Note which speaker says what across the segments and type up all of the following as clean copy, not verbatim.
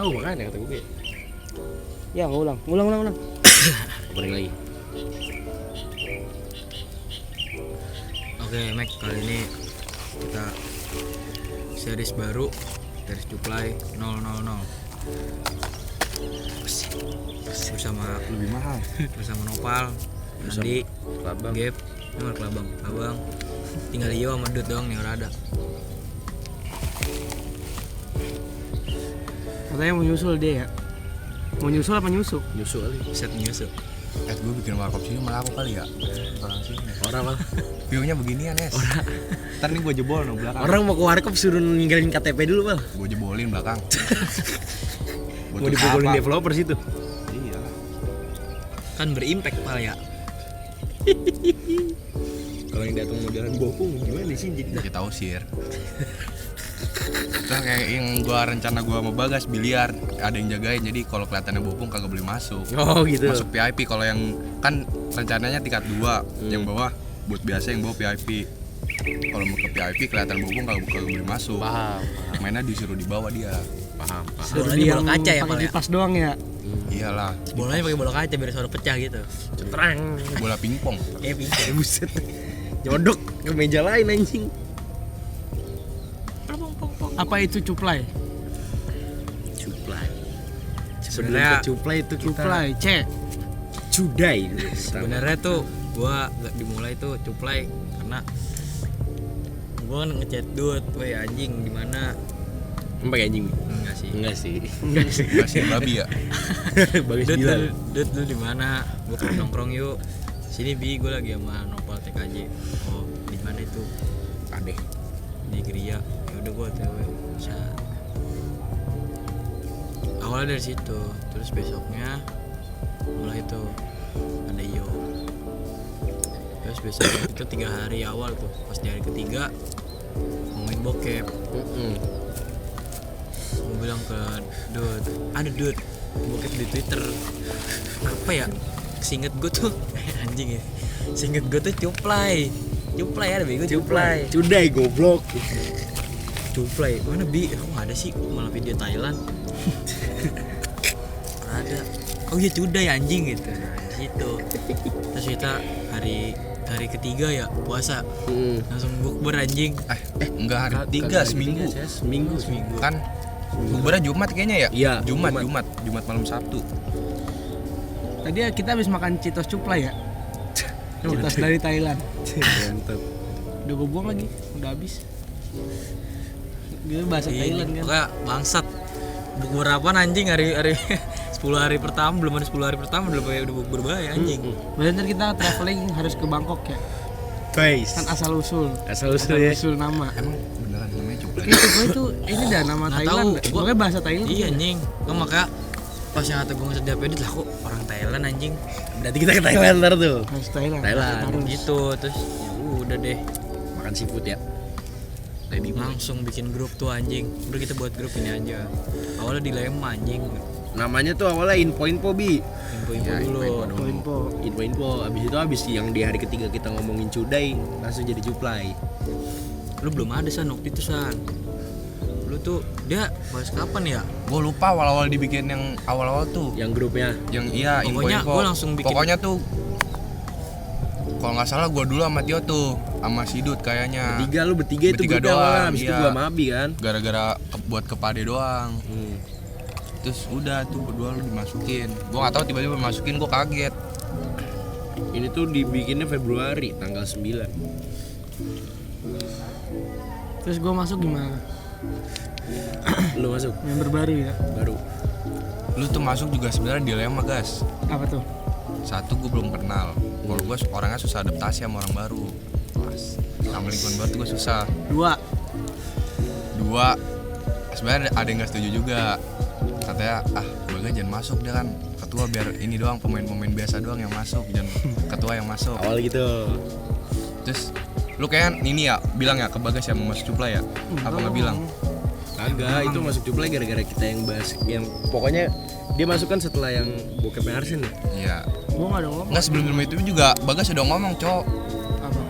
Speaker 1: tahu makanya kata gue.
Speaker 2: Ya ngulang.
Speaker 1: Opening lagi.
Speaker 3: Oke, Mac, kali ini kita series baru, series Cuplay 000 bersama
Speaker 1: Lebih mahal.
Speaker 3: bersama Nopal, Andi,
Speaker 1: Labang.
Speaker 3: Gap, nomor Kelabang, tinggal Iyo sama Dut doang nih orang ada.
Speaker 2: Katanya mau nyusul dia ya. Mau nyusul apa nyusuk?
Speaker 1: Nyusul kali.
Speaker 3: Set nyusup.
Speaker 4: Gue bikin warkop sini malah aku kali ya. Orang sini.
Speaker 1: Orang lah.
Speaker 4: View-nya beginian, Es. Ntar nih gue jebol no belakang.
Speaker 1: Orang mau ke warkop suruh ninggalin KTP dulu, Bang.
Speaker 4: Gue jebolin belakang.
Speaker 1: Mau dipukulin developer situ.
Speaker 4: Iya.
Speaker 3: Kan berimpact Pal ya.
Speaker 1: Kalau yang datang modelan bopung gimana sih jadi?
Speaker 4: Kita usir. Terus kayak yang rencana gue mau Bagas biliar, ada yang jagain, jadi kalau kelihatannya bopung kagak boleh masuk.
Speaker 1: Oh gitu.
Speaker 4: Masuk VIP. Kalau yang kan rencananya tingkat 2, yang bawah buat biasa, yang bawah VIP. Kalau mau ke VIP kelihatan bopung kagak boleh masuk.
Speaker 1: Paham.
Speaker 4: Mainnya disuruh di bawah dia.
Speaker 1: Paham.
Speaker 3: Bolanya bola kaca ya,
Speaker 2: pakai
Speaker 3: Pal ya.
Speaker 2: kipas doang ya.
Speaker 4: Iyalah.
Speaker 3: Bolanya pakai bola kaca biar suara pecah gitu.
Speaker 1: Cetrang.
Speaker 4: Bola pingpong.
Speaker 3: Pintar.
Speaker 1: Buset. Jodok ke meja lain anjing.
Speaker 2: Apa itu cuplay?
Speaker 1: Cuplay.
Speaker 3: Sebenarnya
Speaker 1: cuplay itu
Speaker 2: Cuplay, C.
Speaker 1: Cudai.
Speaker 3: sebenarnya tuh gua nggak dimulai tuh Cuplay karena gua ngechat Dut, "Woi anjing di mana?"
Speaker 1: Pakai anjing.
Speaker 3: Enggak sih.
Speaker 1: Enggak sih.
Speaker 4: Masih babi ya.
Speaker 1: Bagus
Speaker 3: Dut,
Speaker 1: Bilal.
Speaker 3: lu di mana? Gua pengen nongkrong yuk. Sini Bi, gua lagi sama Nopal TKJ. Oh, di mana itu?
Speaker 1: Adeh.
Speaker 3: Di Geria. Ya udah gua TW. Bisa. Awalnya dari situ, terus besoknya mulai tuh ada Iyo. Terus besok itu 3 hari awal tuh, pas di hari ketiga ngomongin bokep. Gue bilang ke Dut, ada Dut bokep di Twitter. Apa ya? Seinget gue tuh anjing ya. Seinget gue tuh Cuplay ada bego Cuplay.
Speaker 1: Cudai goblok.
Speaker 3: Cuplay mana Bi? Kok nggak ada sih? Malah video Thailand. Ada. Oh iya Cudai anjing gitu. Nah, di situ. Terus kita hari ketiga ya puasa. Langsung bukber anjing.
Speaker 4: Enggak, hari 3 seminggu.
Speaker 1: Seminggu.
Speaker 4: Kan bukbernya Jumat kayaknya ya?
Speaker 1: Iya,
Speaker 4: Jumat malam Sabtu.
Speaker 2: Tadi kita habis makan Citos cuplay ya. Citos dari Thailand.
Speaker 1: Mantap.
Speaker 2: Udah gue buang lagi, udah habis. Dia bahasa Thailand kan.
Speaker 3: Pokoknya bangsat. Bukber apaan anjing hari 10 hari pertama, belum ada 10 hari pertama udah bukber bahaya anjing.
Speaker 2: Berarti ntar kita traveling harus ke Bangkok ya.
Speaker 1: Guys.
Speaker 2: Kan asal usul
Speaker 1: ya.
Speaker 2: nama.
Speaker 4: Emang beneran namanya Cuplay?
Speaker 2: Itu itu ini dah nama
Speaker 3: Nggak
Speaker 2: Thailand.
Speaker 3: tahu, gua-
Speaker 2: Pokoknya bahasa Thailand.
Speaker 3: Iya anjing. Kan makanya pas yang kata gue ngeset di update lah kok orang Thailand anjing.
Speaker 1: Berarti kita ke Thailand ntar tuh.
Speaker 2: Harus Thailand.
Speaker 1: Thailand.
Speaker 2: Harus.
Speaker 3: Gitu terus ya udah deh
Speaker 1: Makan seafood ya.
Speaker 3: langsung bikin grup tuh anjing. Udah kita buat grup ini aja. Awalnya dilema anjing.
Speaker 1: Namanya tuh awalnya info-info Bi.
Speaker 3: Info-info dulu.
Speaker 2: Info.
Speaker 1: Info-info. Abis yang di hari ketiga kita ngomongin cudai langsung jadi cuplay.
Speaker 3: Lu belum ada San waktu itu San. Lu tuh dia bahas kapan ya?
Speaker 4: Gue lupa awal-awal dibikin yang awal-awal tuh.
Speaker 1: Yang grupnya.
Speaker 4: Yang iya
Speaker 3: Pokoknya
Speaker 4: info-info.
Speaker 3: gua langsung bikin-
Speaker 4: Pokoknya tuh kalau nggak salah gue dulu sama Tio tuh sama Sidut kayaknya.
Speaker 1: Lu bertiga itu
Speaker 4: Bertiga
Speaker 1: grupnya awalnya.
Speaker 4: doang,
Speaker 1: Abis itu
Speaker 4: iya.
Speaker 1: gua sama Abi kan.
Speaker 4: Gara-gara buat ke Pade doang. Terus udah tuh berdua lu dimasukin. Gue nggak tahu tiba-tiba dimasukin, gue kaget.
Speaker 1: Ini tuh dibikinnya Februari tanggal 9.
Speaker 2: Terus gue masuk gimana?
Speaker 1: Lu masuk
Speaker 2: Member baru ya.
Speaker 1: baru.
Speaker 4: Lu tuh masuk juga sebenarnya dilema gas.
Speaker 2: Apa tuh?
Speaker 4: Satu, gue belum kenal. Kalau gue orangnya susah adaptasi sama orang baru. Sama lingkungan baru tuh gue susah. Dua, sebenarnya ada yang nggak setuju juga. Katanya gue jangan masuk, dia kan ketua, biar ini doang pemain-pemain biasa doang yang masuk, jangan ketua yang masuk.
Speaker 1: Awal gitu.
Speaker 4: Terus lu kayak ini ya bilang ya ke Bagas ya mau masuk Cuplay ya? Apa nggak bilang?
Speaker 1: Kagak, itu masuk cuplay gara-gara kita yang bahas yang pokoknya dia masuk kan setelah yang bokepnya Arsen ya.
Speaker 4: Iya.
Speaker 2: Gue gak ada ngomong.
Speaker 4: Nggak, sebelum itu juga Bagas udah ngomong, Cok.
Speaker 2: Apa?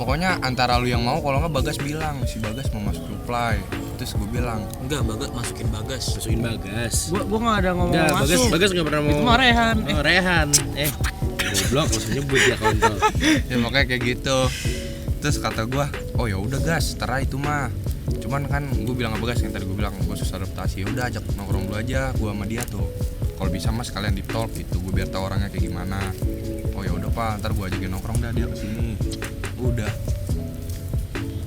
Speaker 4: pokoknya antara lu yang mau, kalau nggak Bagas bilang si Bagas mau masuk supply. Terus gue bilang
Speaker 3: Enggak, masukin Bagas.
Speaker 1: Masukin Bagas.
Speaker 2: Gua nggak ada ngomong
Speaker 1: Enggak,
Speaker 2: masuk.
Speaker 1: Bagas nggak pernah mau.
Speaker 2: Itu mah Rehan.
Speaker 1: Oh, Rehan. Goblok langsung nyebut ya kontol.
Speaker 4: ya makanya kayak gitu. Terus kata gue, oh ya udah gas, tera itu mah. Cuman kan gue bilang sama Bagas yang tadi gue bilang gue susah adaptasi. Ya udah ajak nongkrong dulu aja, gue sama dia tuh. Kalau bisa mas kalian di talk gitu, gue biar tahu orangnya kayak gimana. Oh ya udah pak, ntar gue ajakin nongkrong dah dia kesini. Udah.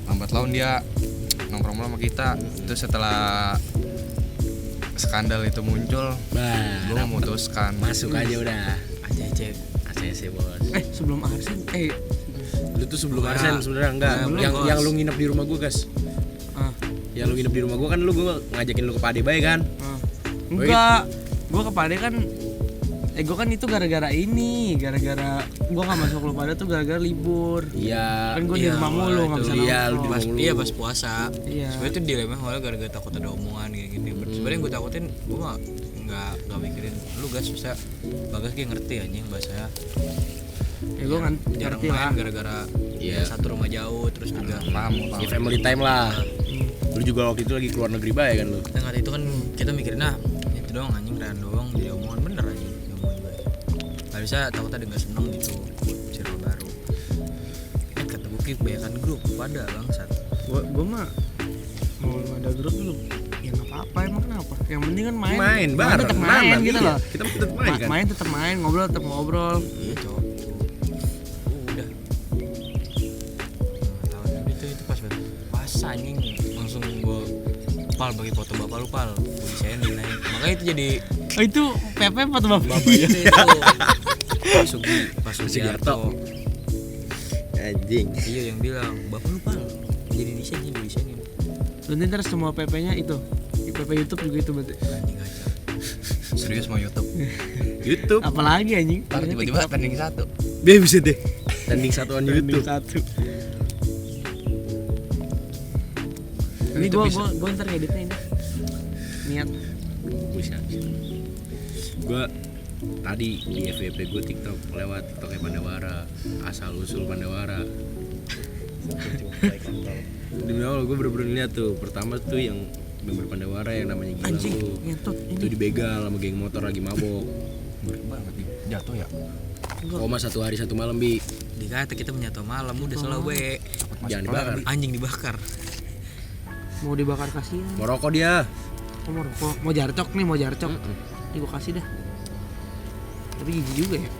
Speaker 4: Lambat laun dia nongkrong sama kita. Terus setelah skandal itu muncul,
Speaker 1: Bah,
Speaker 4: gue memutuskan
Speaker 1: masuk aja udah.
Speaker 3: ACC.
Speaker 1: ACC bos.
Speaker 2: Sebelum Arsen
Speaker 1: Lu tuh sebelum
Speaker 3: Wah,
Speaker 1: Arsen sebenarnya enggak.
Speaker 3: belum,
Speaker 1: Yang
Speaker 3: bos.
Speaker 1: lu nginep di rumah gua, Gas.
Speaker 2: ah,
Speaker 1: Yang lu nginep di rumah gua kan gua ngajakin lu ke Pade Bay kan.
Speaker 2: enggak, gua ke Pade kan gua kan itu gara-gara gua nggak masuk lu pada tuh gara-gara libur.
Speaker 1: Iya.
Speaker 2: Kan gua di rumah mulu nggak bisa
Speaker 1: Iya, lu di
Speaker 2: nongkrong.
Speaker 1: rumah mulu.
Speaker 3: Iya pas puasa.
Speaker 2: Iya.
Speaker 3: Sebenarnya itu dilema awalnya gara-gara takut ada omongan kayak gini. Sebenarnya gue takutin gue nggak mikirin lu Gas bisa Bagas kayak ngerti anjing bahasanya.
Speaker 2: Ya gua kan
Speaker 3: Jarang
Speaker 2: ngerti
Speaker 3: main
Speaker 2: lah.
Speaker 3: gara-gara
Speaker 1: Iya.
Speaker 3: ya, satu rumah jauh terus juga.
Speaker 4: paham.
Speaker 1: Ya family time lah. Lu juga waktu itu lagi keluar negeri bay kan lu.
Speaker 3: Dengan itu kan kita mikirin itu doang anjing Rehan doang jadi omongan bener anjing diomongin gue. Gak bisa takut ada nggak seneng gitu circle baru. Kata gue kebanyakan grup pada bangsat.
Speaker 2: Gua mah mau ada grup dulu. Ya nggak apa-apa emang kenapa? Yang penting kan main.
Speaker 1: Main bareng.
Speaker 2: tetap main
Speaker 1: Mana,
Speaker 2: gitu
Speaker 1: iya.
Speaker 2: loh.
Speaker 1: Kita tetap main kan.
Speaker 2: Main tetap main, ngobrol tetap ngobrol.
Speaker 3: Iya cowok. Udah. Nggak tahu itu pas banget. Pas anjing langsung gue pal bagi foto bapak lu pal. Gue desain naik. Makanya itu jadi
Speaker 2: Oh itu Pepe foto bapak.
Speaker 3: itu. Pas
Speaker 1: Sugiarto. Anjing.
Speaker 3: Iya yang bilang bapak lu pal jadi desainin.
Speaker 2: Nanti ntar semua PP-nya itu. Di PP YouTube juga itu berarti.
Speaker 3: Anjing aja.
Speaker 4: Serius mau YouTube.
Speaker 1: YouTube.
Speaker 2: Apalagi anjing?
Speaker 4: Ntar tiba-tiba trending 1.
Speaker 1: Dia bisa deh. Trending satuan YouTube.
Speaker 2: Satu. Ini
Speaker 4: Itu bisa.
Speaker 2: gua ntar ngeditnya ini. Niat.
Speaker 1: Bisa. Gua tadi di FYP gue TikTok lewat TikToknya Pandawara, asal usul Pandawara. Demi Allah gue bener-bener lihat tuh pertama tuh yang member Pandawara yang namanya Gilang
Speaker 2: Anjing,
Speaker 1: tuh
Speaker 2: ngentot
Speaker 1: itu
Speaker 2: ini.
Speaker 1: dibegal sama geng motor lagi mabok.
Speaker 4: Ngeri banget nih. Jatuh ya.
Speaker 1: Koma 1 hari 1 malam bi.
Speaker 3: Dikata kita menyatu malam udah salah we.
Speaker 1: Jangan dibakar.
Speaker 3: Anjing dibakar.
Speaker 2: Mau dibakar kasihan.
Speaker 1: Mau rokok dia.
Speaker 2: Mau rokok, mau jarcok nih, mau jarcok. Ini gua kasih dah. Tapi jijik juga ya.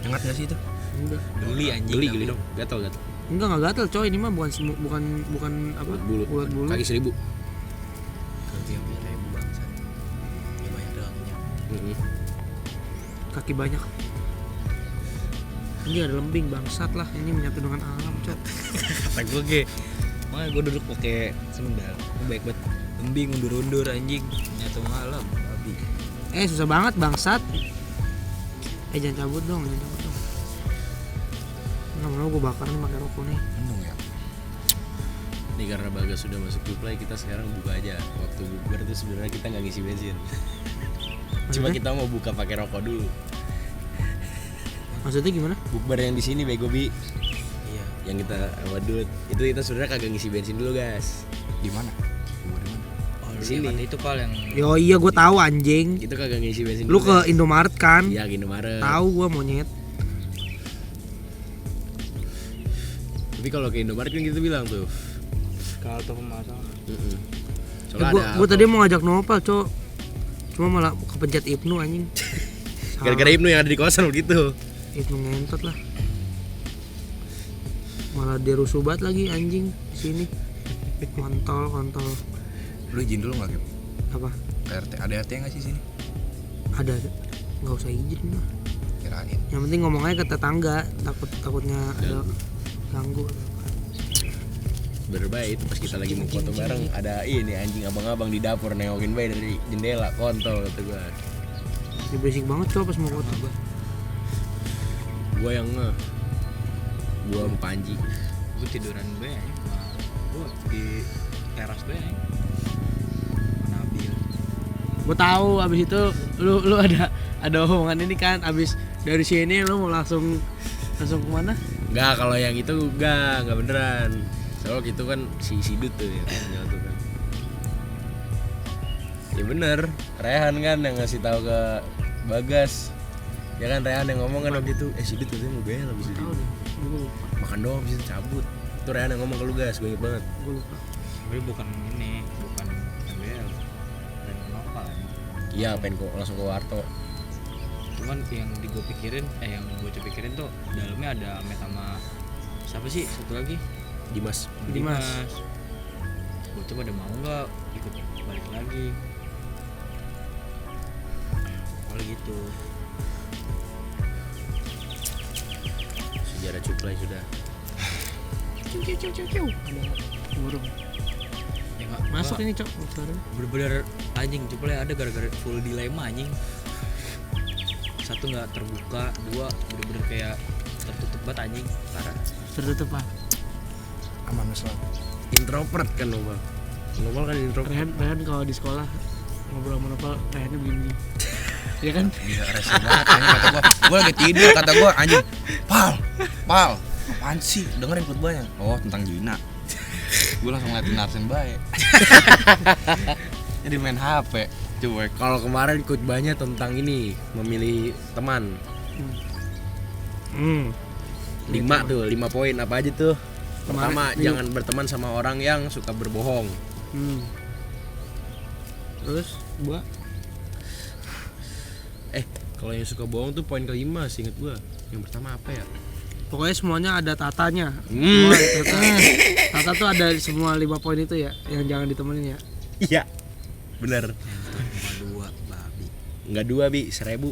Speaker 4: Ingat gak sih itu?
Speaker 2: Enggak.
Speaker 3: Geli anjing.
Speaker 1: Geli
Speaker 3: tapi.
Speaker 1: geli dong. Gatal.
Speaker 2: Enggak gatel coy, ini mah bukan apa?
Speaker 1: Bulat bulu. Kaki 1000.
Speaker 3: Kaki yang punya 1000 bangsa. Ya banyak dagangnya.
Speaker 2: Kaki banyak. Ini ada lembing bangsat lah, ini menyatu dengan alam, cot.
Speaker 3: Kata gue ge. Makanya gue duduk pakai sendal. Gue baik banget. Lembing undur-undur anjing. Menyatu malam. Babi.
Speaker 2: Susah banget bangsat. Jangan cabut dong. Nggak mau gue bakar nih pakai rokok nih.
Speaker 4: Endung ya.
Speaker 1: Ini karena Bagas sudah masuk Juplay, kita sekarang buka aja. Waktu bukber itu sebenarnya kita nggak ngisi bensin. Cuma kita mau buka pakai rokok dulu.
Speaker 2: Maksudnya gimana?
Speaker 1: Bukber yang di sini bego bi.
Speaker 3: Iya.
Speaker 1: Yang kita wadut itu kita sebenarnya kagak ngisi bensin dulu guys.
Speaker 4: Di mana? Gua di mana?
Speaker 3: Oh,
Speaker 1: Di sini.
Speaker 3: sini. Itu pal yang
Speaker 2: Yo iya gue tahu anjing.
Speaker 1: Itu kagak ngisi bensin.
Speaker 2: Lu
Speaker 1: dulu,
Speaker 2: ke
Speaker 1: guys.
Speaker 2: Indomaret kan?
Speaker 1: Iya ke Indomaret.
Speaker 2: Tahu gue monyet.
Speaker 1: Tapi kalau ke Indomaret kan kita bilang tuh.
Speaker 3: kalau tuh pemasangan.
Speaker 1: Soalnya
Speaker 2: Gue tadi mau ngajak Nopal, cok. Cuma malah kepencet Ibnu anjing.
Speaker 1: gara-gara Ibnu yang ada di kosan begitu.
Speaker 2: Ibnu ngentot lah. Malah dia rusuh banget lagi anjing di sini. Kontol.
Speaker 4: Lu izin dulu enggak, Gep?
Speaker 2: Apa?
Speaker 4: Ke RT. Ada RT enggak sih sini?
Speaker 2: Ada. Nggak usah izin lah.
Speaker 4: Kirain.
Speaker 2: Yang penting ngomong aja ke tetangga, takutnya ada ganggu.
Speaker 1: Bener baik itu pas kita lagi mau foto bareng ada ini anjing abang-abang di dapur nengokin bayi dari jendela kontol kata gua.
Speaker 2: Dia berisik banget coba pas mau foto.
Speaker 1: Gua yang gua sama Panji.
Speaker 3: Gue tiduran be anjing. Gue di teras be anjing. Nabil.
Speaker 2: Gue tahu abis itu lu ada omongan ini kan abis dari sini lu mau langsung Langsung kemana?
Speaker 1: Enggak, kalau yang itu enggak beneran. Soalnya gitu kan si Dut tuh ya tuh kan. Ya bener, Rehan kan yang ngasih tahu ke Bagas. Ya kan Rehan yang ngomong kan waktu itu, si Dut katanya mau bel abis itu.
Speaker 2: Tahu deh. Gue lupa.
Speaker 1: Makan doang abis itu cabut. Itu Rehan yang ngomong ke lu Gas, gue inget banget.
Speaker 2: Gue lupa.
Speaker 3: Tapi bukan MBL dan apa kan.
Speaker 1: Iya, pengen kok langsung ke Warto.
Speaker 3: Cuman yang gue pikirin yang gue pikirin tuh dalamnya ada Amet sama siapa sih satu lagi,
Speaker 1: Dimas.
Speaker 3: Gue coba ada mau nggak ikut balik lagi kalau gitu.
Speaker 1: Sejarah Cuplay sudah.
Speaker 2: Ciu. Ada burung.
Speaker 3: Ya nggak
Speaker 2: Masuk
Speaker 3: nggak,
Speaker 2: ini, Cok. Suaranya.
Speaker 3: bener-bener anjing coba ada gara-gara full dilema anjing. Satu nggak terbuka, dua bener-bener kayak tertutup banget anjing, parah.
Speaker 2: Tertutup ah.
Speaker 4: Aman Mas.
Speaker 1: Introvert kan Nopal. Nopal kan introvert.
Speaker 2: Rehan kalau di sekolah ngobrol sama Nopal, Rehannya begini. Iya kan?
Speaker 4: Iya rese banget anjing kata gua lagi tidur kata gua anjing. Pal, apaan sih? Dengerin khutbahnya. Oh, tentang Gina. Gua langsung ngeliatin Arsen bae. Jadi main HP, cuek.
Speaker 1: Kalau kemarin khutbahnya tentang ini, memilih teman. 5 poin apa aja tuh? Pertama,
Speaker 2: Kemarin,
Speaker 1: jangan berteman sama orang yang suka berbohong.
Speaker 2: Terus gua
Speaker 1: Kalau yang suka bohong tuh poin kelima, seinget gua. Yang pertama apa ya?
Speaker 2: pokoknya semuanya ada tatanya.
Speaker 1: Hmm.
Speaker 2: Semua tata tuh ada semua 5 poin itu ya, yang jangan ditemenin ya.
Speaker 1: Iya. Bener.
Speaker 3: Dua babi.
Speaker 1: Enggak 2 bi, 1000.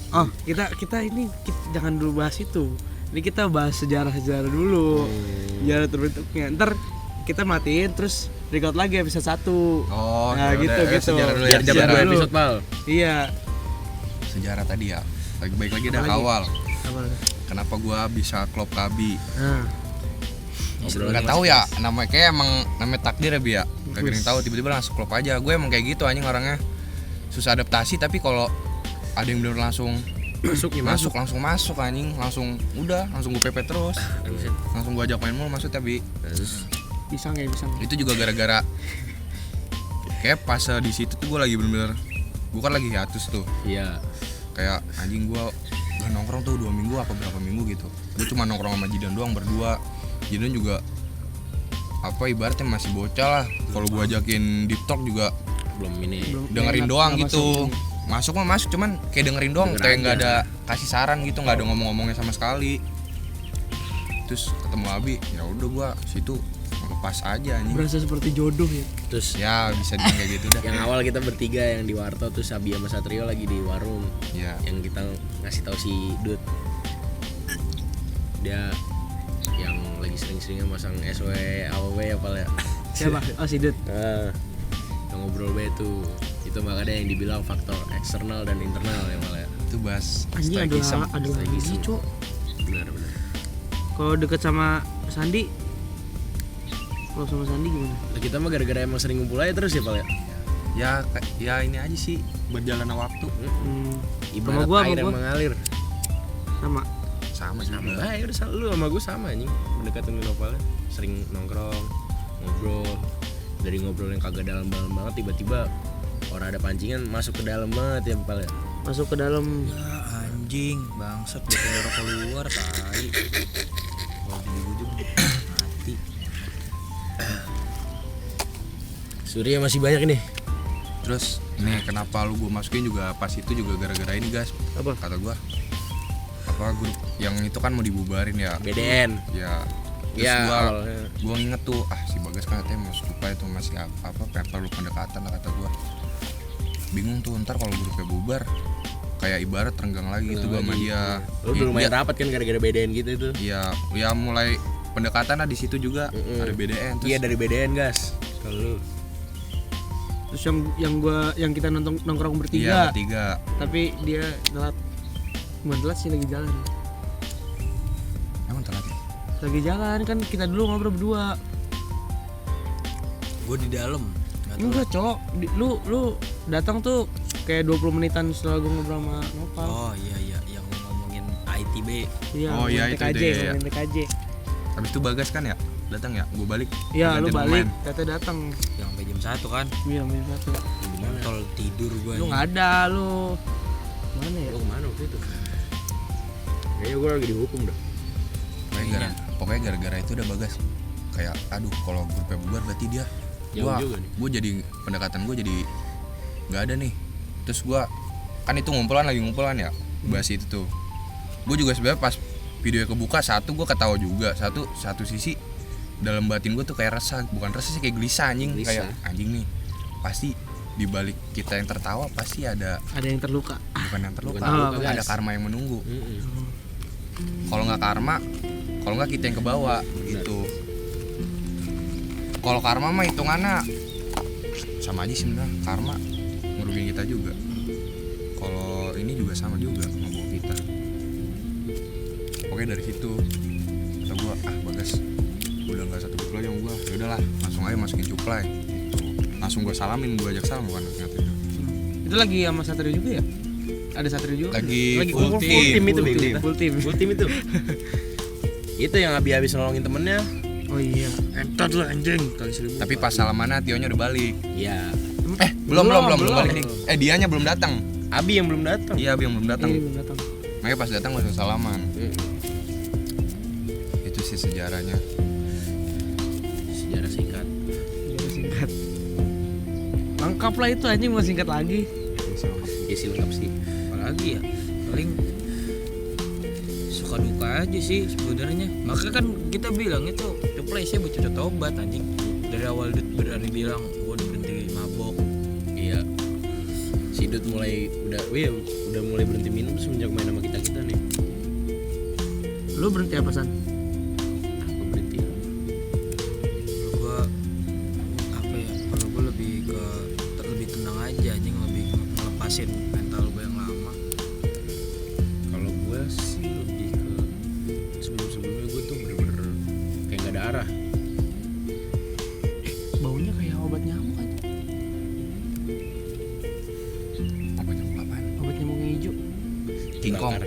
Speaker 2: Oh, kita jangan dulu bahas itu. Ini kita bahas sejarah dulu. Sejarah terbentuknya. Ntar kita matiin terus record lagi episode 1.
Speaker 4: Oh,
Speaker 2: nah,
Speaker 4: yaudah,
Speaker 2: gitu.
Speaker 4: sejarah dulu
Speaker 1: Biar
Speaker 4: ya.
Speaker 1: dapat 2
Speaker 2: dulu.
Speaker 1: episode, Pal.
Speaker 2: Iya.
Speaker 4: Sejarah tadi ya. Baik lagi dah
Speaker 2: Apa lagi?
Speaker 4: awal.
Speaker 2: Apa?
Speaker 4: Kenapa gua bisa klop Kabi?
Speaker 2: Nah,
Speaker 4: Nggak tahu ya, namanya kayak emang namanya takdir ya Bi ya. Kagak ada yang tahu tiba-tiba langsung klop aja. Gue emang kayak gitu anjing orangnya. Susah adaptasi tapi kalau ada yang bener langsung langsung masuk anjing, langsung gue pepet terus. Langsung gue ajak main mulu maksud tapi
Speaker 2: pisang.
Speaker 4: itu juga gara-gara kayak pas di situ tuh gue lagi bener-bener gue kan lagi hiatus tuh.
Speaker 1: Iya.
Speaker 4: Kayak anjing gue gak nongkrong tuh 2 minggu apa berapa minggu gitu. Gue cuma nongkrong sama Jidan doang berdua. Jidan juga apa ibaratnya masih bocah lah. Kalau gue ajakin deep talk juga
Speaker 1: Belum ini.
Speaker 4: dengerin doang gitu. Masuk cuman kayak dengerin doang,
Speaker 1: Denger
Speaker 4: kayak
Speaker 1: aja.
Speaker 4: nggak ada kasih saran gitu, nggak ada ngomong-ngomongnya sama sekali. Terus ketemu Abi, ya udah gua situ lepas aja anjing.
Speaker 2: Berasa seperti jodoh ya.
Speaker 1: Terus
Speaker 4: Ya bisa dibilang kayak gitu dah.
Speaker 1: yang awal kita bertiga yang di Warto, terus Abi sama Satrio lagi di warung.
Speaker 4: Ya.
Speaker 1: Yang kita ngasih tahu si Dut, dia yang lagi sering-seringnya masang SW AWW apa ya.
Speaker 2: Siapa? Oh, si Dut.
Speaker 1: Yang ngobrol be tuh itu makanya yang dibilang faktor eksternal dan internal yang malah ya.
Speaker 4: Itu bahas
Speaker 2: Anjing
Speaker 4: stoikism.
Speaker 2: ada lagi, Cok.
Speaker 1: Benar.
Speaker 2: Kalau deket sama Sandi, kalau sama Sandi gimana?
Speaker 1: Nah, kita mah gara-gara emang sering ngumpul aja terus ya Pal ya.
Speaker 4: Ya ini aja sih berjalannya waktu.
Speaker 1: Ibarat
Speaker 2: Sama gua,
Speaker 1: air
Speaker 2: sama
Speaker 1: yang
Speaker 2: gua.
Speaker 1: mengalir.
Speaker 4: Sama
Speaker 1: Sama
Speaker 4: juga.
Speaker 1: ya udah lu sama gue sama anjing. Mendekatin Nopalnya sering nongkrong, ngobrol. Dari ngobrol yang kagak dalam-dalam banget tiba-tiba orang ada pancingan masuk ke dalam banget ya Pal ya.
Speaker 2: Masuk ke dalam.
Speaker 3: Ya anjing, bangsat bikin rokok keluar tai. Kalau di ujung mati.
Speaker 1: Surya masih banyak nih.
Speaker 4: Terus ini kenapa lu gue masukin juga pas itu juga gara-gara ini guys.
Speaker 2: Apa?
Speaker 4: Kata gua apa grup yang itu kan mau dibubarin ya.
Speaker 1: BDN.
Speaker 4: Ya. Terus
Speaker 1: Ya,
Speaker 4: gua
Speaker 1: awalnya.
Speaker 4: nginget tuh si Bagas kan katanya mau suka itu masih apa perlu pendekatan lah kata gua. Bingung tuh ntar kalau grupnya bubar kayak ibarat renggang lagi gitu gua sama dia.
Speaker 1: Lu udah lumayan rapat kan gara-gara BDN gitu itu.
Speaker 4: Ya mulai pendekatan lah di situ juga ada BDN terus.
Speaker 1: Iya dari BDN gas. Kalau lu
Speaker 2: Terus yang kita nongkrong
Speaker 4: Iya
Speaker 2: bertiga.
Speaker 4: bertiga.
Speaker 2: Tapi dia telat. Bukan telat sih, lagi jalan.
Speaker 4: Emang telat ya?
Speaker 2: Lagi jalan kan, kita dulu ngobrol berdua.
Speaker 3: Gue di dalam.
Speaker 2: Enggak, Cok. Lu datang tuh kayak 20 menitan setelah gue ngobrol sama Nopal.
Speaker 3: Oh iya yang ngomongin IT IB.
Speaker 2: Iya,
Speaker 4: Oh, iya, itu,
Speaker 2: TKJ,
Speaker 4: iya.
Speaker 2: main TKJ.
Speaker 4: Habis itu Bagas kan ya datang ya, gue balik.
Speaker 2: Iya, lu
Speaker 4: gantiin
Speaker 2: balik,
Speaker 4: pemain.
Speaker 2: Tete datang.
Speaker 3: Yang sampai jam 1 kan.
Speaker 2: Iya, main satu.
Speaker 1: Gimana?
Speaker 3: Tol tidur gua.
Speaker 2: Lu nggak ada lu. Mana ya?
Speaker 1: Lo kemana waktu itu? Kayaknya gue lagi dihukum dah.
Speaker 4: Pokoknya gara-gara itu udah Bagas kayak aduh kalau grupnya bubar berarti dia
Speaker 1: Jauh juga nih.
Speaker 4: gue jadi pendekatan gue jadi nggak ada nih. Terus gue kan itu lagi ngumpulan ya bahas itu tuh. Gue juga sebenarnya pas video kebuka satu gue ketawa juga, satu sisi dalam batin gue tuh kayak resah, bukan resah sih, kayak gelisah anjing.
Speaker 1: Gelisah.
Speaker 4: Kayak anjing nih pasti di balik kita yang tertawa pasti ada
Speaker 2: Ada yang terluka.
Speaker 4: bukan yang terluka,
Speaker 1: Bukan
Speaker 2: terluka,
Speaker 4: ada
Speaker 1: guys.
Speaker 4: karma yang menunggu.
Speaker 1: Mm-mm.
Speaker 4: Kalau nggak karma, kalau nggak kita yang kebawa gitu. Kalau karma mah hitungannya sama aja sih sebenarnya, karma ngerugiin kita juga. Kalau ini juga sama juga ngebawa kita. Oke dari situ kata gua Bagas udah nggak satu grup lagi sama gua, ya udahlah langsung aja masukin Cuplay gitu. Langsung gua salamin, gua ajak salam bukan ingat itu.
Speaker 2: Itu lagi sama Satrio juga ya? Ada Satrio juga?
Speaker 4: Lagi
Speaker 1: Full tim itu
Speaker 2: Full
Speaker 1: bego.
Speaker 2: team. Full team.
Speaker 1: Full tim itu. Itu yang habis nolongin temennya.
Speaker 2: Oh iya.
Speaker 3: Entot lu anjing kali 1000.
Speaker 4: Tapi pas salamannya Tionya udah balik.
Speaker 1: Iya.
Speaker 4: Belum balik. Dianya belum datang.
Speaker 1: Abi yang belum datang.
Speaker 4: Iya, Abi yang belum datang.
Speaker 2: Iya, belum datang.
Speaker 4: Makanya pas datang langsung salaman.
Speaker 1: Mm.
Speaker 4: Itu sih sejarahnya.
Speaker 1: Sejarah singkat.
Speaker 2: Jadi singkat. Lengkap lah itu anjing, mau singkat lagi.
Speaker 1: Isi lengkap sih.
Speaker 3: Apalagi ya paling suka duka aja sih sebenarnya. Makanya kan kita bilang itu Cuplay saya bercerita tobat anjing. Dari awal Dut berani bilang gua udah berhenti mabok.
Speaker 1: Iya. Si Dut udah mulai berhenti minum semenjak main sama kita nih.
Speaker 2: Lu berhenti apa San?
Speaker 1: Aku berhenti.
Speaker 3: Kalau gua apa ya? Kalau gua lebih tenang aja anjing, lebih ngelepasin mental gua yang lama.
Speaker 1: Kalau gue sih lebih ke sebelumnya gue tuh bener-bener kayak gak ada arah.
Speaker 2: Baunya kayak obat nyamuk aja.
Speaker 4: Apa nyamuk apaan?
Speaker 2: Obat nyamuk yang hijau.
Speaker 4: King Kong.
Speaker 1: Bakar.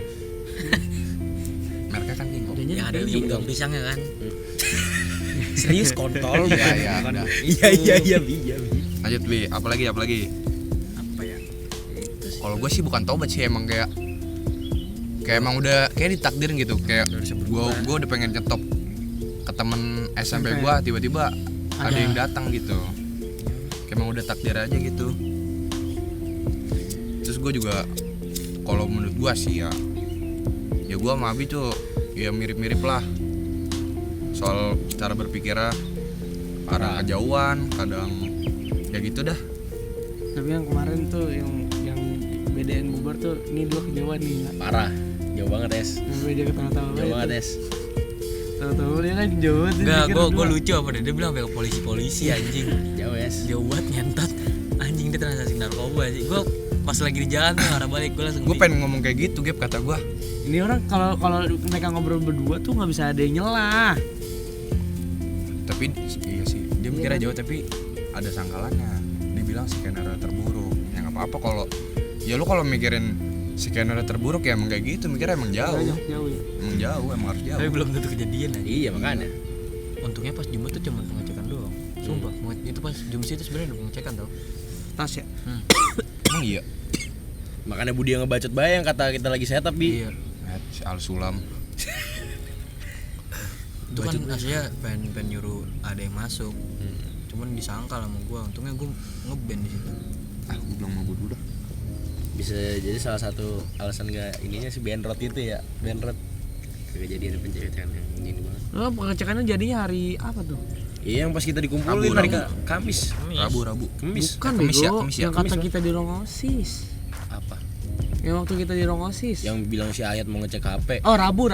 Speaker 4: Mereknya kan King Kong.
Speaker 2: Adanya
Speaker 3: Yang ada
Speaker 2: hijau.
Speaker 3: daun pisangnya kan. Serius kontol.
Speaker 4: Iya, udah.
Speaker 1: Iya.
Speaker 4: Lanjut Bi, apalagi?
Speaker 3: Apa ya?
Speaker 4: Kalau gue sih bukan tobat sih, emang kayak emang udah kayak ditakdirin gitu. Kayak gue udah pengen nyetop ke temen SMP gue, tiba-tiba ada yang datang gitu. Kayak emang udah takdir aja gitu. Terus gue juga kalau menurut gue sih ya gue sama Abi tuh ya mirip-mirip lah soal cara berpikirnya. Kadang kejauhan, kadang ya gitu dah.
Speaker 2: Tapi yang kemarin tuh yang bedain bubar tuh ini dua kejauhan nih.
Speaker 1: Parah. Jauh banget es.
Speaker 2: Yang beda ke tengah-tengah.
Speaker 1: Jauh banget es.
Speaker 2: Tahu-tahu dia kan jauh banget.
Speaker 3: Enggak, gue lucu apa deh, dia bilang kayak polisi anjing.
Speaker 1: Jauh es.
Speaker 3: Jauh banget nyentot. Anjing dia transaksi narkoba anjing. Gue pas lagi di jalan tuh arah balik gue langsung
Speaker 4: Gue pengen ngomong kayak gitu, Gap, kata gue.
Speaker 2: Ini orang kalau mereka ngobrol berdua tuh nggak bisa ada yang nyelah.
Speaker 4: Tapi iya sih, dia mikirnya jauh tapi ada sangkalannya. Dia bilang skenario terburuk. Ya nggak apa-apa kalau ya lu kalau mikirin skenario terburuk ya emang kayak gitu, mikirnya emang jauh.
Speaker 2: Jauh ya.
Speaker 4: Emang jauh, emang harus jauh.
Speaker 3: tapi belum tentu kejadian aja.
Speaker 1: Iya makanya.
Speaker 3: Untungnya pas Jumat tuh cuma pengecekan doang. Sumpah, itu pas Jumat itu sebenarnya udah pengecekan tau.
Speaker 2: Tas ya.
Speaker 4: Emang iya.
Speaker 1: Makanya Budi yang ngebacot bayang kata kita lagi setup Bi.
Speaker 3: Iya.
Speaker 4: Si Al Sulam.
Speaker 3: Itu kan aslinya pengen nyuruh ada yang masuk. Cuman disangkal sama gua. Untungnya gua ngeband di situ.
Speaker 4: Gue bilang mau dulu dah.
Speaker 1: Bisa jadi salah satu alasan gak ininya si Benrot itu ya. Benrot kejadian penjahitan yang ini banget.
Speaker 2: Lo pengecekannya jadinya hari apa tuh?
Speaker 1: Iya yang pas kita dikumpulin hari Kamis.
Speaker 4: Rabu.
Speaker 1: Kamis.
Speaker 2: Bukan
Speaker 4: Kamis ya,
Speaker 2: bego,
Speaker 4: Kamis ya,
Speaker 2: yang kata
Speaker 1: Kamis,
Speaker 2: kita di ruang OSIS.
Speaker 1: Apa?
Speaker 2: Yang waktu kita di ruang OSIS.
Speaker 1: Yang bilang si Ayat mau ngecek HP.
Speaker 2: Oh Rabu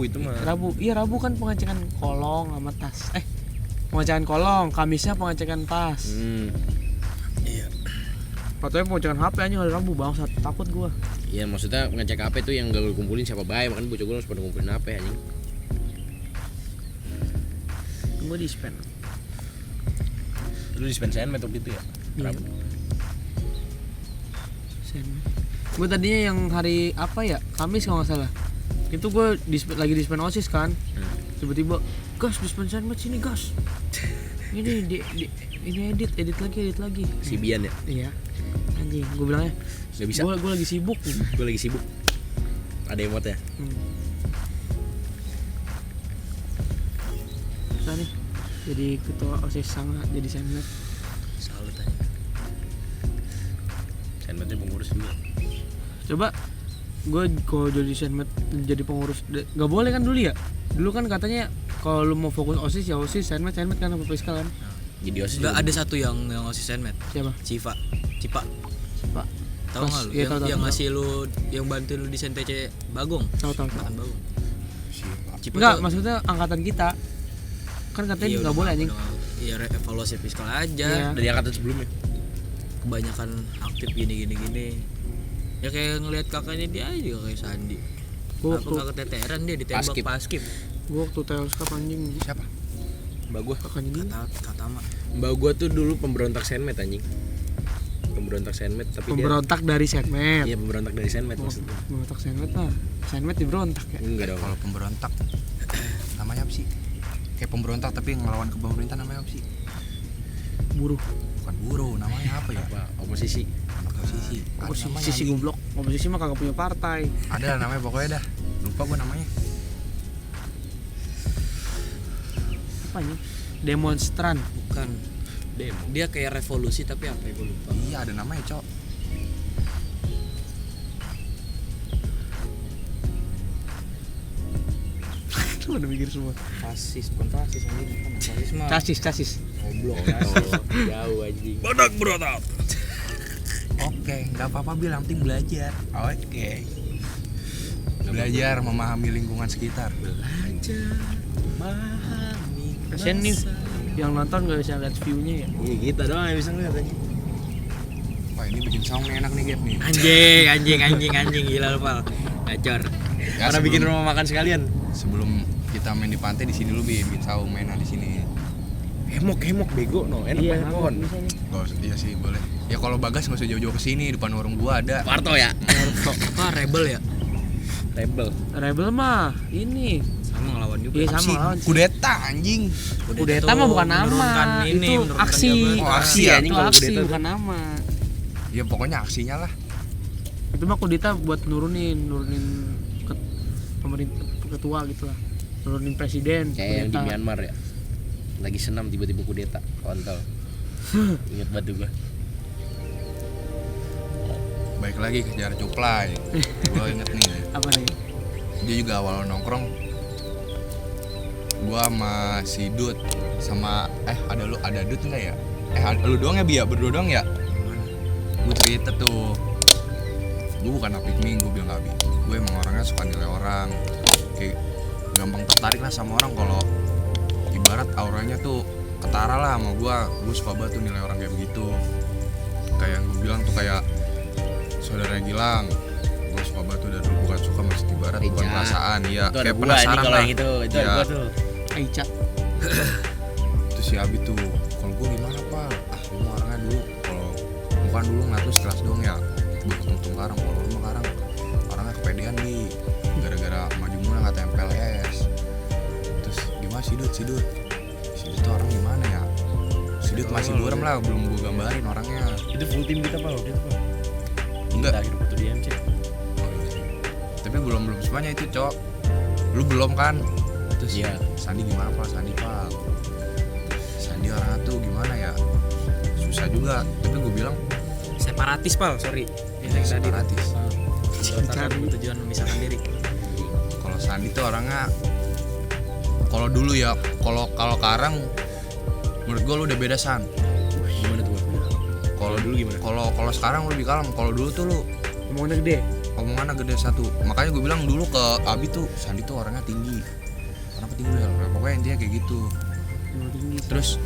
Speaker 1: Itu mah.
Speaker 2: Rabu, iya Rabu kan pengecekan kolong sama tas. Pengecekan kolong, Kamisnya pengecekan tas.
Speaker 3: Iya.
Speaker 2: Katanya pengecekan HP aja hari Rabu, bangsat, takut gua.
Speaker 1: Iya maksudnya ngecek HP tuh yang gak lu kumpulin siapa baik, makanya bocah gue harus pada ngumpulin HP anjing.
Speaker 2: Gua di spend.
Speaker 1: Lu dispensain metode itu ya?
Speaker 2: Iya. Gue tadinya yang hari apa ya? Kamis kalau nggak salah. itu gue lagi dispen OSIS kan. Tiba-tiba gas dispen sandwich sini gas. Ini ini edit lagi.
Speaker 1: Si Bian ya.
Speaker 2: Iya. Anjing, gue bilangnya
Speaker 1: Gak bisa.
Speaker 2: gue lagi sibuk.
Speaker 1: Gue lagi sibuk. Ada emot ya.
Speaker 2: Susah nih jadi ketua OSIS sama jadi senmet.
Speaker 3: Salut aja.
Speaker 1: Senmetnya pengurus juga.
Speaker 2: Coba gue kalau jadi senmet jadi pengurus nggak boleh kan dulu ya. Dulu kan katanya kalau lu mau fokus OSIS ya OSIS, senmet kan apa fiskal kan.
Speaker 1: Jadi OSIS.
Speaker 3: Enggak,
Speaker 1: juga.
Speaker 3: ada satu yang OSIS senmet.
Speaker 2: Siapa?
Speaker 3: Cipa.
Speaker 2: Pak.
Speaker 3: Tahu enggak lu?
Speaker 2: Iya,
Speaker 3: Yang,
Speaker 2: tahu.
Speaker 3: yang ngasih lu, yang bantuin lu di TC Bagong.
Speaker 2: Tahu.
Speaker 3: Makan Bagong. Cipa
Speaker 2: Enggak,
Speaker 3: tuh-
Speaker 2: maksudnya angkatan kita. Kan katanya
Speaker 3: iya,
Speaker 2: nggak
Speaker 3: udah
Speaker 2: boleh anjing.
Speaker 3: Iya, evaluasi fiskal aja.
Speaker 2: Iya.
Speaker 1: Dari angkatan sebelumnya.
Speaker 3: Kebanyakan aktif gini. Ya kayak ngelihat kakaknya dia aja juga kayak Sandi.
Speaker 2: Gua
Speaker 3: Apa
Speaker 2: waktu
Speaker 3: nggak keteteran dia ditembak
Speaker 1: Paskib.
Speaker 3: paskib.
Speaker 2: gua waktu telskap anjing
Speaker 4: Siapa?
Speaker 1: Mbak gua.
Speaker 2: kakaknya dia.
Speaker 3: Kata mah.
Speaker 1: Mbak gua tuh dulu pemberontak senmet anjing. Pemberontak senmet tapi
Speaker 2: Pemberontak dari senmet.
Speaker 1: dia. Iya pemberontak dari senmet maksudnya.
Speaker 2: Pemberontak senmet lah. Senmet diberontak ya.
Speaker 1: Enggak dong.
Speaker 4: Kalau pemberontak namanya apa sih? Kayak pemberontak tapi ngelawan ke pemerintah namanya apa sih?
Speaker 2: Buruh.
Speaker 4: Bukan buruh, namanya apa ya?
Speaker 1: Apa? Oposisi.
Speaker 4: Oposisi. Ada namanya,
Speaker 2: Oposisi
Speaker 4: anjing.
Speaker 2: goblok. Oposisi mah kagak punya partai.
Speaker 4: Ada lah namanya pokoknya dah. Lupa gua namanya.
Speaker 2: Apa nih? Demonstran.
Speaker 3: Bukan.
Speaker 1: Demo.
Speaker 3: Dia kayak revolusi tapi apa ya gue lupa.
Speaker 4: Iya, ada namanya, Cok.
Speaker 2: Lu udah mikir semua.
Speaker 3: Fasis, bukan fasis anjing. Kan fasis mah.
Speaker 2: Casis.
Speaker 3: Goblok.
Speaker 1: Jauh anjing.
Speaker 3: Badak berotot.
Speaker 4: Oke, nggak apa-apa Bil, yang penting belajar. Oke. Belajar memahami lingkungan sekitar.
Speaker 3: Belajar memahami.
Speaker 2: Kasian nih yang nonton gak bisa lihat view-nya ya.
Speaker 1: Iya kita doang yang bisa ngeliat anjing.
Speaker 4: Wah, ini bikin sound nih, enak nih, Gap nih.
Speaker 3: Anjing gila lu pal. Gacor.
Speaker 4: Ya,
Speaker 1: Karena bikin
Speaker 4: sebelum-
Speaker 1: rumah makan sekalian.
Speaker 4: Sebelum kita main di pantai di sini lu bikin saung mainan di sini.
Speaker 1: Hemok bego no. Enak
Speaker 2: Iya,
Speaker 1: main pohon.
Speaker 2: bisa nih.
Speaker 4: Gak usah, iya sih boleh. Ya kalau Bagas nggak usah jauh-jauh ke sini, depan warung gua ada.
Speaker 1: Parto ya.
Speaker 3: Apa rebel ya?
Speaker 1: Rebel.
Speaker 2: Rebel mah ini.
Speaker 3: Sama ngelawan juga.
Speaker 2: Iya sama
Speaker 4: Si
Speaker 2: lawan.
Speaker 4: kudeta anjing.
Speaker 2: Kudeta mah bukan nama.
Speaker 3: Menurunkan ini,
Speaker 2: Itu
Speaker 3: menurunkan
Speaker 2: aksi.
Speaker 3: jabatan.
Speaker 4: Oh, aksi
Speaker 1: ya,
Speaker 2: Itu
Speaker 1: anjing, kalau
Speaker 2: aksi
Speaker 1: kudeta tuh.
Speaker 2: bukan nama.
Speaker 4: Ya pokoknya aksinya lah.
Speaker 2: Itu mah kudeta buat nurunin ke pemerintah ketua gitu lah. Nurunin presiden.
Speaker 1: Kayak yang di
Speaker 2: kudeta.
Speaker 1: Myanmar ya. Lagi senam tiba-tiba kudeta. Kontol. Ingat banget gua.
Speaker 4: Baik lagi ke sejarah Cuplai. Gua inget nih.
Speaker 2: Apa nih?
Speaker 4: Dia juga awal nongkrong. Gua sama si Dut sama ada Dut enggak ya? Lu doang ya Bi ya? Berdua doang ya? Gue cerita tuh. Gue bukan apik mie, gue bilang gak Bi. Gue emang orangnya suka nilai orang. Kayak gampang tertarik lah sama orang kalau ibarat auranya tuh ketara lah sama gue. Gue suka banget tuh nilai orang kayak begitu. Kayak yang gue bilang tuh kayak saudara Gilang. Gue suka banget tuh dari dulu, bukan suka maksud ibarat, bukan
Speaker 1: Iya.
Speaker 4: perasaan. Iya,
Speaker 1: Itu ada
Speaker 4: kayak
Speaker 1: gua nih
Speaker 4: penasaran
Speaker 1: kalau
Speaker 4: lah.
Speaker 1: yang itu ada
Speaker 4: Iya.
Speaker 1: gua tuh.
Speaker 2: Aica.
Speaker 4: Terus si Abi tuh, kalau gue gimana Pak? Lu mah orangnya dulu kalau bukan dulu ngeliat lu sekelas doang ya. Gue ketung karang, kalau lu mah karang orangnya kepedean nih. Gara-gara maju mulu nggak TMPLS. Terus gimana si Dut? Si Dut tuh orang gimana ya? Si Dut masih buram lah, belum gue gambarin orangnya.
Speaker 1: Itu full team kita Pak waktu itu Pak.
Speaker 4: Enggak.
Speaker 1: Terakhir foto di MC.
Speaker 4: Tapi belum semuanya itu, Cok. Lu belum kan? Terus
Speaker 1: Iya.
Speaker 4: Sandi gimana Pak? Sandi orangnya tuh gimana ya? Susah juga. Tapi gue bilang
Speaker 3: Separatis pal, sorry. Ini yang tadi.
Speaker 4: separatis.
Speaker 3: Berontakan bertujuan memisahkan diri.
Speaker 4: Kalau Sandi tuh orangnya, kalau dulu ya, kalau sekarang menurut gue lu udah beda San.
Speaker 1: Gimana tuh?
Speaker 4: Kalau
Speaker 1: Dulu gimana?
Speaker 4: Kalau sekarang lu lebih kalem. Kalau dulu tuh lu
Speaker 2: Omongannya gede.
Speaker 4: omongannya gede satu. Makanya gue bilang dulu ke Abi tuh Sandi tuh orangnya tinggi. Kenapa tinggi ya? Pokoknya intinya kayak gitu. Terus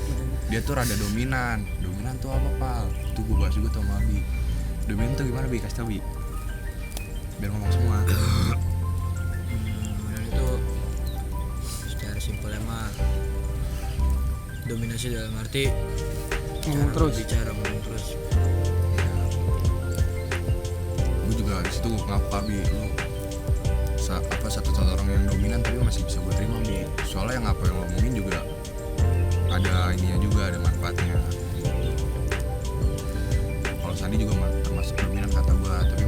Speaker 4: dia tuh rada dominan. Dominan tuh apa Pal? Itu gue bahas juga tuh sama Abi. Dominan tuh gimana Bi? Kasih tau Bi. Biar ngomong semua.
Speaker 3: Dan itu secara simpelnya mah dominasi dalam arti
Speaker 2: Ngomong terus.
Speaker 3: bicara ngomong terus.
Speaker 4: Gue juga di situ ngaku Abi, lu satu orang yang dominan tapi masih bisa gue terima Bi. Soalnya yang apa yang lo ngomongin juga ada ininya juga, ada manfaatnya. Kalau Sandi juga termasuk dominan kata gue, tapi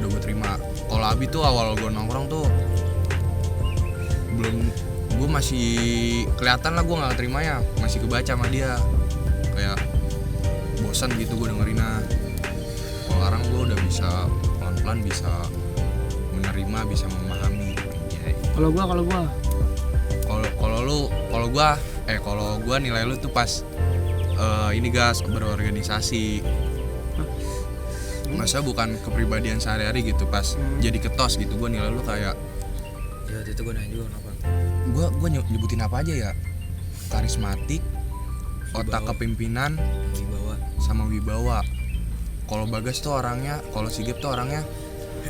Speaker 4: udah gue terima. Kalau Abi tuh awal gue nongkrong tuh belum, gue masih kelihatan lah gue nggak terimanya, masih kebaca sama dia, kayak bosan gitu gue dengerinnya. Kalau sekarang gue udah bisa pelan-pelan bisa menerima, bisa memahami.
Speaker 2: Kalau gua
Speaker 4: Kalau gua nilai lu tuh pas ini gas berorganisasi. Masa bukan kepribadian sehari-hari gitu, pas jadi ketos gitu gua nilai lu kayak
Speaker 3: Ya waktu itu gue nanya juga kenapa.
Speaker 4: gua nyebutin apa aja ya, karismatik, otak kepemimpinan,
Speaker 3: Wibawa.
Speaker 4: sama wibawa. Kalau Bagas tuh orangnya, kalau Sigep tuh orangnya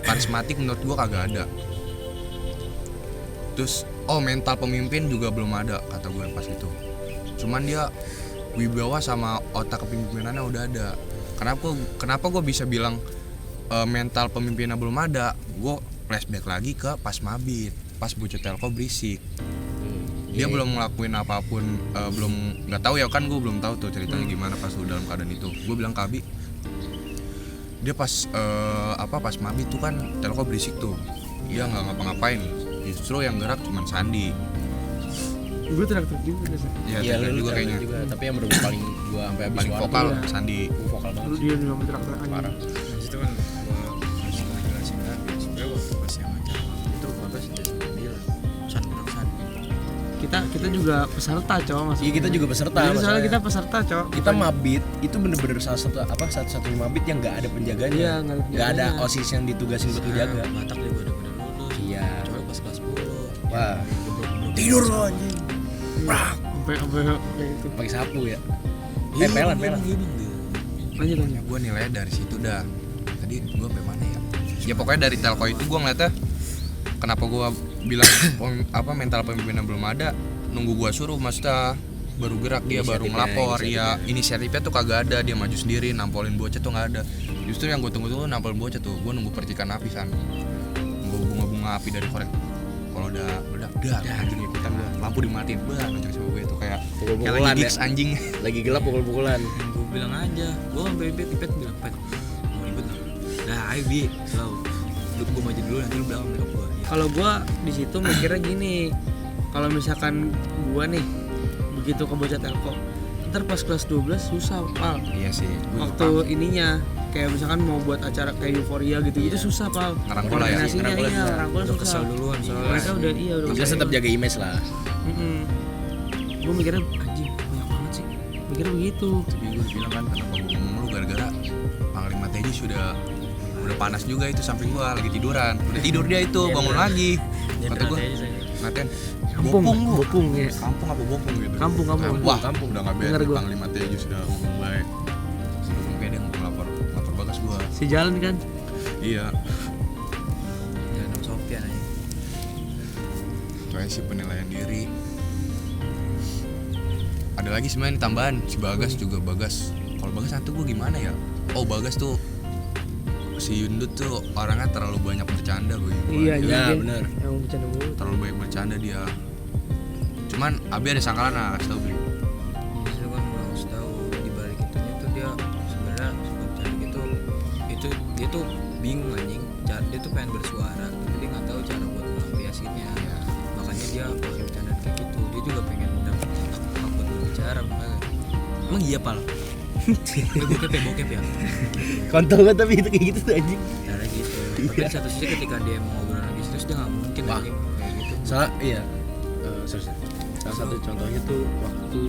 Speaker 4: karismatik menurut gua kagak ada. Terus mental pemimpin juga belum ada kata gue pas itu. Cuman dia wibawa sama otak kepemimpinannya udah ada. Kenapa gue bisa bilang mental pemimpinnya belum ada? Gue flashback lagi ke pas mabit, pas bocah telco berisik. Dia belum ngelakuin apapun, belum, nggak tahu ya kan, gue belum tahu tuh ceritanya gimana pas lu dalam keadaan itu. Gue bilang ke Abi, dia pas pas mabit tuh kan telco berisik tuh, dia nggak ngapa-ngapain, justru yang gerak cuman Sandi.
Speaker 2: Gue teriak-teriak juga sih.
Speaker 1: Iya,
Speaker 4: teriak
Speaker 1: lu
Speaker 4: juga kayaknya.
Speaker 1: juga, tapi yang bener paling gua sampai habis
Speaker 4: Paling
Speaker 1: suara
Speaker 4: vokal
Speaker 1: tuh,
Speaker 4: Sandi.
Speaker 1: vokal
Speaker 2: Lu
Speaker 1: banget.
Speaker 2: dia juga teriak-teriak anjing.
Speaker 1: Parah.
Speaker 3: Di situ kan gue harus ngejelasin lagi. Sebenarnya waktu pas yang acara itu Bagas udah sempat bilang San.
Speaker 2: Kita juga peserta, cowok, maksudnya.
Speaker 1: Iya, kita juga peserta.
Speaker 2: Jadi soalnya
Speaker 1: masalahnya.
Speaker 2: kita peserta, cowok.
Speaker 1: Kita mabit itu bener-bener satu-satunya mabit yang nggak ada penjaganya.
Speaker 2: Iya, nggak ada
Speaker 1: Nggak ada
Speaker 2: penjaganya.
Speaker 1: OSIS yang ditugasin buat ngejaga.
Speaker 3: Batak juga udah bener lulus.
Speaker 1: Iya.
Speaker 3: Coba pas kelas 10.
Speaker 1: Wah, tidur lo anjing. Prak,
Speaker 2: Sampai kayak gitu.
Speaker 1: pakai sapu ya.
Speaker 3: Iya,
Speaker 1: Pelan.
Speaker 2: Lanjut.
Speaker 4: Gue nilai dari situ dah. Tadi gue sampai mana ya? Ya pokoknya dari telco itu gue ngeliatnya, kenapa gue bilang mental pemimpinnya belum ada, nunggu gue suruh, maksudnya baru gerak dia, baru ngelapor. Ya inisiatifnya tuh kagak ada, dia maju sendiri nampolin bocah tuh nggak ada. Justru yang gue tunggu-tunggu nampolin bocah tuh, gue nunggu percikan api San, nunggu bunga-bunga api dari korek. Kalau udah lanjut ikutan gue, lampu dimatiin, lanjut sama gue tuh kayak
Speaker 1: Pukul-pukulan
Speaker 4: lagi
Speaker 1: ya.
Speaker 4: gigs anjing.
Speaker 1: Lagi gelap pukul-pukulan.
Speaker 3: Gue bilang aja, gue sampai Pipet bilang, Pet, mau ribet lah. Nah, ayo Bi, slow. Lu gue maju dulu, nanti lu belakang backup gue. Ya.
Speaker 2: Kalau gua di situ mikirnya gini, kalau misalkan gua nih begitu ke bocah telco, ntar pas kelas 12 susah, Pal.
Speaker 4: Iya sih.
Speaker 2: Waktu ininya kayak misalkan mau buat acara kayak euforia gitu, itu susah, Pal.
Speaker 4: Ngerangkul lah ya.
Speaker 2: Koordinasinya
Speaker 1: Ngerangkul
Speaker 2: iya,
Speaker 1: susah.
Speaker 2: rangkul
Speaker 3: Udah
Speaker 2: susah.
Speaker 3: kesel duluan soalnya.
Speaker 2: Mereka udah
Speaker 1: Kita
Speaker 2: kesel.
Speaker 1: tetap jaga image lah.
Speaker 2: Gue mikirnya anjing banyak banget sih. Mikirnya begitu.
Speaker 4: Tapi gue bilang kan kenapa gue ngomong lu gara-gara Panglima TJ sudah panas juga itu samping gua lagi tiduran. Udah tidur dia itu, bangun lagi. Kata gua, ngatain
Speaker 2: Bopung ya.
Speaker 4: kampung apa bopung gitu.
Speaker 2: Kampung.
Speaker 4: Wah, kampung udah enggak
Speaker 2: Dengar
Speaker 4: beres.
Speaker 2: gua.
Speaker 4: Panglima TJ sudah ngomong baik. Sebelum kayak dia lapor Bagas gua.
Speaker 2: Si jalan kan.
Speaker 4: Iya.
Speaker 3: Ya, Nom Sofian aja.
Speaker 4: Itu aja sih penilaian diri. Ada lagi sebenarnya tambahan si Bagas juga. Kalau Bagas satu gua gimana ya? Oh, Bagas tuh si Yundut tuh orangnya terlalu banyak bercanda gue.
Speaker 2: Iya,
Speaker 1: Ya,
Speaker 2: dia
Speaker 1: bener.
Speaker 2: yang bercanda mulu.
Speaker 4: Terlalu banyak bercanda dia. Cuman Abi ada sangkalan, kasih tau Bi.
Speaker 3: Justru kan gue harus tahu di balik itunya tuh dia sebenarnya suka bercanda gitu. Itu dia tuh bingung anjing. Dia tuh pengen bersuara, tapi dia nggak tahu cara buat melampiasinnya. Makanya dia pakai bercanda kayak gitu. Dia juga pengen mendapat hak buat berbicara, makanya. Emang iya Pal? Bokep ya.
Speaker 1: Kontol banget tapi itu kayak gitu tuh anjing.
Speaker 3: Cara gitu. Tapi di satu sisi ketika dia mau ngobrol lagi serius dia nggak mungkin
Speaker 1: Wah.
Speaker 3: anjing kayak gitu.
Speaker 1: Salah satu contohnya tuh waktu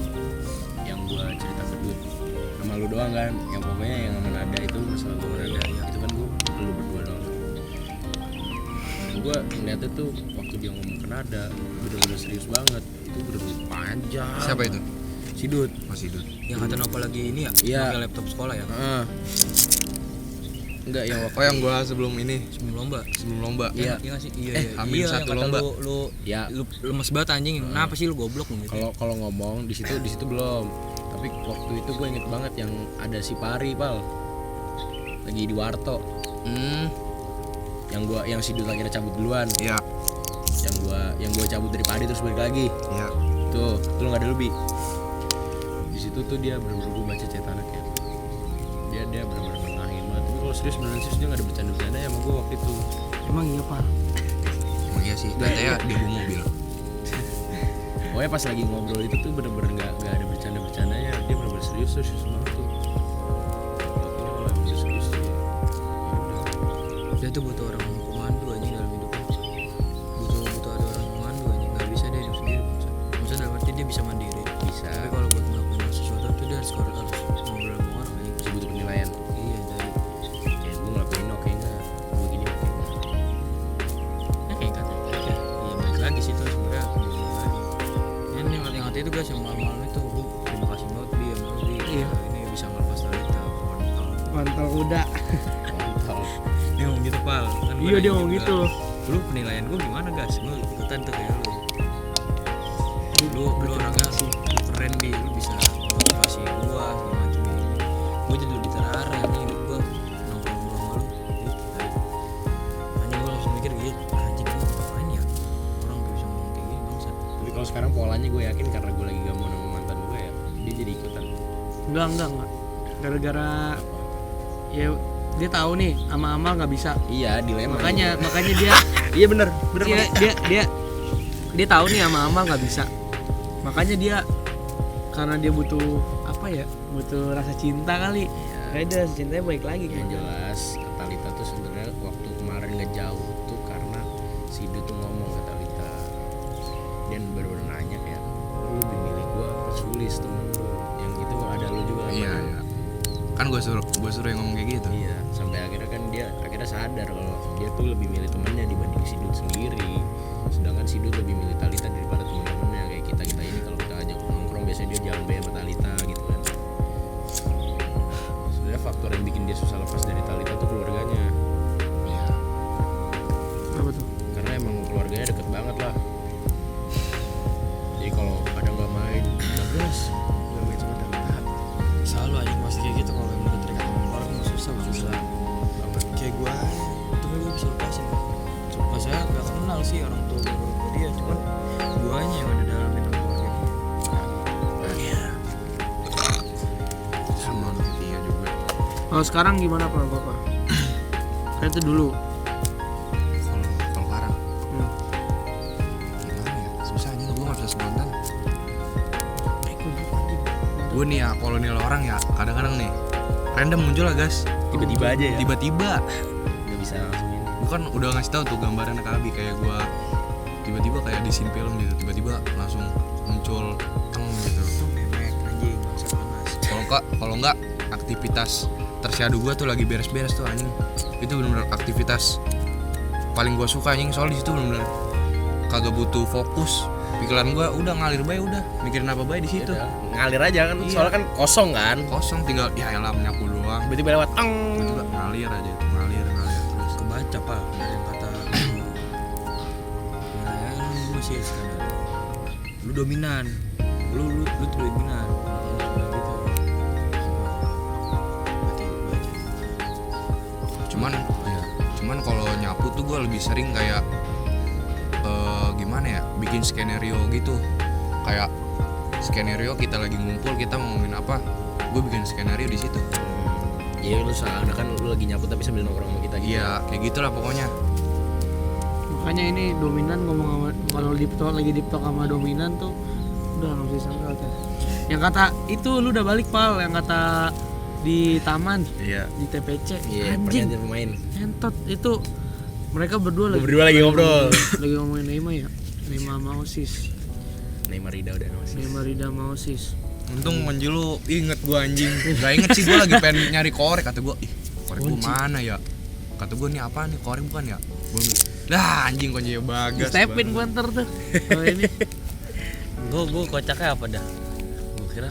Speaker 1: yang gua cerita ke Dut sama lu doang kan, yang pokoknya yang sama Nada itu masalah gua Nada ya, itu kan gua lu berdua doang. Dan gua ngeliatnya tuh waktu dia ngomong ke Nada bener-bener serius banget, itu bener-bener panjang.
Speaker 4: Siapa itu?
Speaker 1: Si Dut.
Speaker 4: Masih Dut.
Speaker 3: Yang kata Nopal lagi ini ya,
Speaker 1: Iya.
Speaker 3: pakai laptop sekolah ya,
Speaker 1: Enggak, yang waktu
Speaker 4: Oh, yang gua sebelum
Speaker 3: sebelum
Speaker 4: lomba.
Speaker 3: lomba.
Speaker 1: Iya.
Speaker 3: Iya nggak sih? Iya.
Speaker 4: Hamin
Speaker 3: Iya,
Speaker 4: satu
Speaker 3: yang kata
Speaker 4: lomba.
Speaker 3: Lu
Speaker 1: ya
Speaker 3: lemes banget anjing. Kenapa sih lu goblok gitu?
Speaker 1: kalau ngomong di situ belum, tapi waktu itu gue inget banget yang ada si Pari Pal lagi di Warto, yang si Dut akhirnya cabut duluan.
Speaker 4: Iya.
Speaker 1: Yang gua cabut dari Padi terus balik lagi.
Speaker 4: Iya.
Speaker 1: Tuh, lu nggak ada lebih. Di situ tuh dia benar-benar gua baca cetannya kayak dia benar-benar nengahin banget. Tapi kalau serius beneran serius dia nggak ada bercanda-bercanda ya sama gua waktu itu.
Speaker 2: Emang iya Pak.
Speaker 4: Emang iya sih. Katanya dia bawa mobil.
Speaker 1: Pokoknya pas lagi ngobrol itu tuh bener-bener nggak ada bercanda-bercandanya, dia bener-bener serius banget tuh. Pokoknya kalau emang dia serius tuh, ya udah.
Speaker 3: Dia tuh butuh orang pemandu aja dalam hidupnya. Butuh ada orang pemandu aja. Nggak bisa dia hidup sendiri bangsa. Maksudnya dalam arti dia bisa mandiri.
Speaker 1: Bisa.
Speaker 3: Tapi kalau buat melakukan sesuatu tuh dia harus ngobrol sama orang aja.
Speaker 1: Masih butuh penilaian.
Speaker 3: Iya dari.
Speaker 1: Kayak gue ngelakuin oke nggak, gue gini oke nggak.
Speaker 3: Ya kayak kata aja. Iya balik lagi sih tuh sebenarnya. Ini yang hati itu guys yang malam-malam itu gue terima kasih banget dia sama lu dia.
Speaker 2: Iya.
Speaker 3: Ini bisa ngelepas talita kontol.
Speaker 2: Mantap kuda.
Speaker 1: Kontol.
Speaker 3: Dia ngomong gitu pal. Kan
Speaker 2: Iya dia ngomong gitu.
Speaker 3: Lu penilaian gue gimana guys? Gue ikutan tuh kayak lu. Lu orangnya sih keren di, lu bisa motivasi gua segala macam. Gue jadi lebih terarah nih hidup gua nongkrong sama lu. Hanya gue langsung mikir gitu, anjing gua ngapain ya? Orang gak bisa ngomong kayak gini bangsa.
Speaker 1: Tapi kalau sekarang polanya gue yakin karena gue lagi gak mau sama mantan gue ya, dia jadi ikutan.
Speaker 2: Enggak. Gara-gara ya dia tahu nih sama Amal nggak bisa.
Speaker 1: Iya, dilema.
Speaker 2: Makanya dia
Speaker 1: Iya bener.
Speaker 2: dia tahu nih sama Amal nggak bisa. Makanya dia karena dia butuh apa ya? Butuh rasa cinta kali. Kayak dia rasa cintanya baik lagi
Speaker 1: Yang
Speaker 2: kan.
Speaker 1: jelas Talita tuh sebenarnya waktu kemarin ngejauh tuh karena si Dut tuh ngomong ke Talita dan bener-bener nanya kayak lu lebih milih gue apa Sulis temen lu yang itu ada lu juga kan?
Speaker 4: Iya. Kan gue suruh yang ngomong kayak gitu.
Speaker 1: Iya, sampai akhirnya kan dia sadar kalau dia tuh lebih milih temennya dibanding si Dut sendiri. Sedangkan si Dut lebih milih Talita daripada temen-temennya kayak kita ini kalau kita ajak nongkrong biasanya dia jalan sama Talita gitu kan. Sebenarnya faktor yang bikin dia susah lepas dari Talita tuh keluarganya.
Speaker 4: Iya.
Speaker 2: Apa tuh?
Speaker 1: Karena emang keluarganya deket banget lah. Jadi kalau ada nggak main, Bagas nggak main sama Talita.
Speaker 3: Selalu aja pasti kayak gitu kalau yang udah terikat sama orang susah banget. Kayak gue itu kan gue bisa lepasin. Cuma saya nggak kenal sih orang tua dia, cuman guanya yang ada dalam hidup keluarga dia.
Speaker 4: Sama dia juga.
Speaker 2: Kalau sekarang gimana Pak Bapak? Kayak itu dulu.
Speaker 4: Kalau sekarang
Speaker 2: Hmm.
Speaker 4: gimana ya? Susah aja gue nggak bisa spontan. Gue nih ya kalau nilai orang ya kadang-kadang nih random muncul lah guys.
Speaker 1: Tiba-tiba aja ya.
Speaker 4: Tiba-tiba.
Speaker 1: Nggak bisa langsung ini.
Speaker 4: Bukan udah ngasih tahu tuh gambaran Kabi kayak gue tiba-tiba kayak di scene film gitu, tiba-tiba langsung muncul teng gitu.
Speaker 3: Memek anjing bangsa panas.
Speaker 4: Kalau enggak aktivitas tersyadu gue tuh lagi beres-beres tuh anjing. Itu benar-benar aktivitas paling gue suka anjing, soal di situ benar-benar kagak butuh fokus. Pikiran gue udah ngalir bae, udah mikirin apa bae di situ.
Speaker 1: Yaudah, ngalir aja kan,
Speaker 4: Iya.
Speaker 1: soalnya kan kosong kan.
Speaker 4: Kosong tinggal ya elah menyapu doang.
Speaker 1: Tiba-tiba lewat teng.
Speaker 4: Tiba-tiba ngalir aja itu, ngalir terus.
Speaker 3: Kebaca pak dari yang kata nah, lu masih sekarang lu dominan, lu tuh dominan. Kalau bilang gitu berarti baca.
Speaker 4: Cuman kalau nyapu tuh gue lebih sering kayak gimana ya, bikin skenario gitu. Kayak skenario kita lagi ngumpul, kita mau ngomongin apa, gue bikin skenario di situ.
Speaker 1: Iya, lu seakan lu lagi nyapu tapi sambil nongkrong sama kita gitu.
Speaker 4: Iya, kayak gitulah pokoknya.
Speaker 2: Makanya ini dominan ngomong sama kalau lagi di talk sama dominan tuh udah nggak bisa sangka kata. Yang kata itu lu udah balik Pal, yang kata di taman
Speaker 4: Iya.
Speaker 2: di TPC.
Speaker 1: Iya,
Speaker 2: Anjing,
Speaker 1: pergantian pemain.
Speaker 2: entot itu mereka berdua
Speaker 1: Berdua lagi ngobrol.
Speaker 2: lagi ngomongin Neymar ya. Neymar mau Osis.
Speaker 1: Neymar Rida udah nosis.
Speaker 2: Neymar Rida mau Osis.
Speaker 4: Untung Manji lu inget gue anjing. Gak inget sih, gue lagi pengen nyari korek. Kata gue, korek gue mana ya? Kata gue, nih apa nih, korek bukan ya? Dah anjing kunci Bagas.
Speaker 2: Stepin gua ntar tuh. Oh ini.
Speaker 3: Gue kocaknya apa dah? Gue kira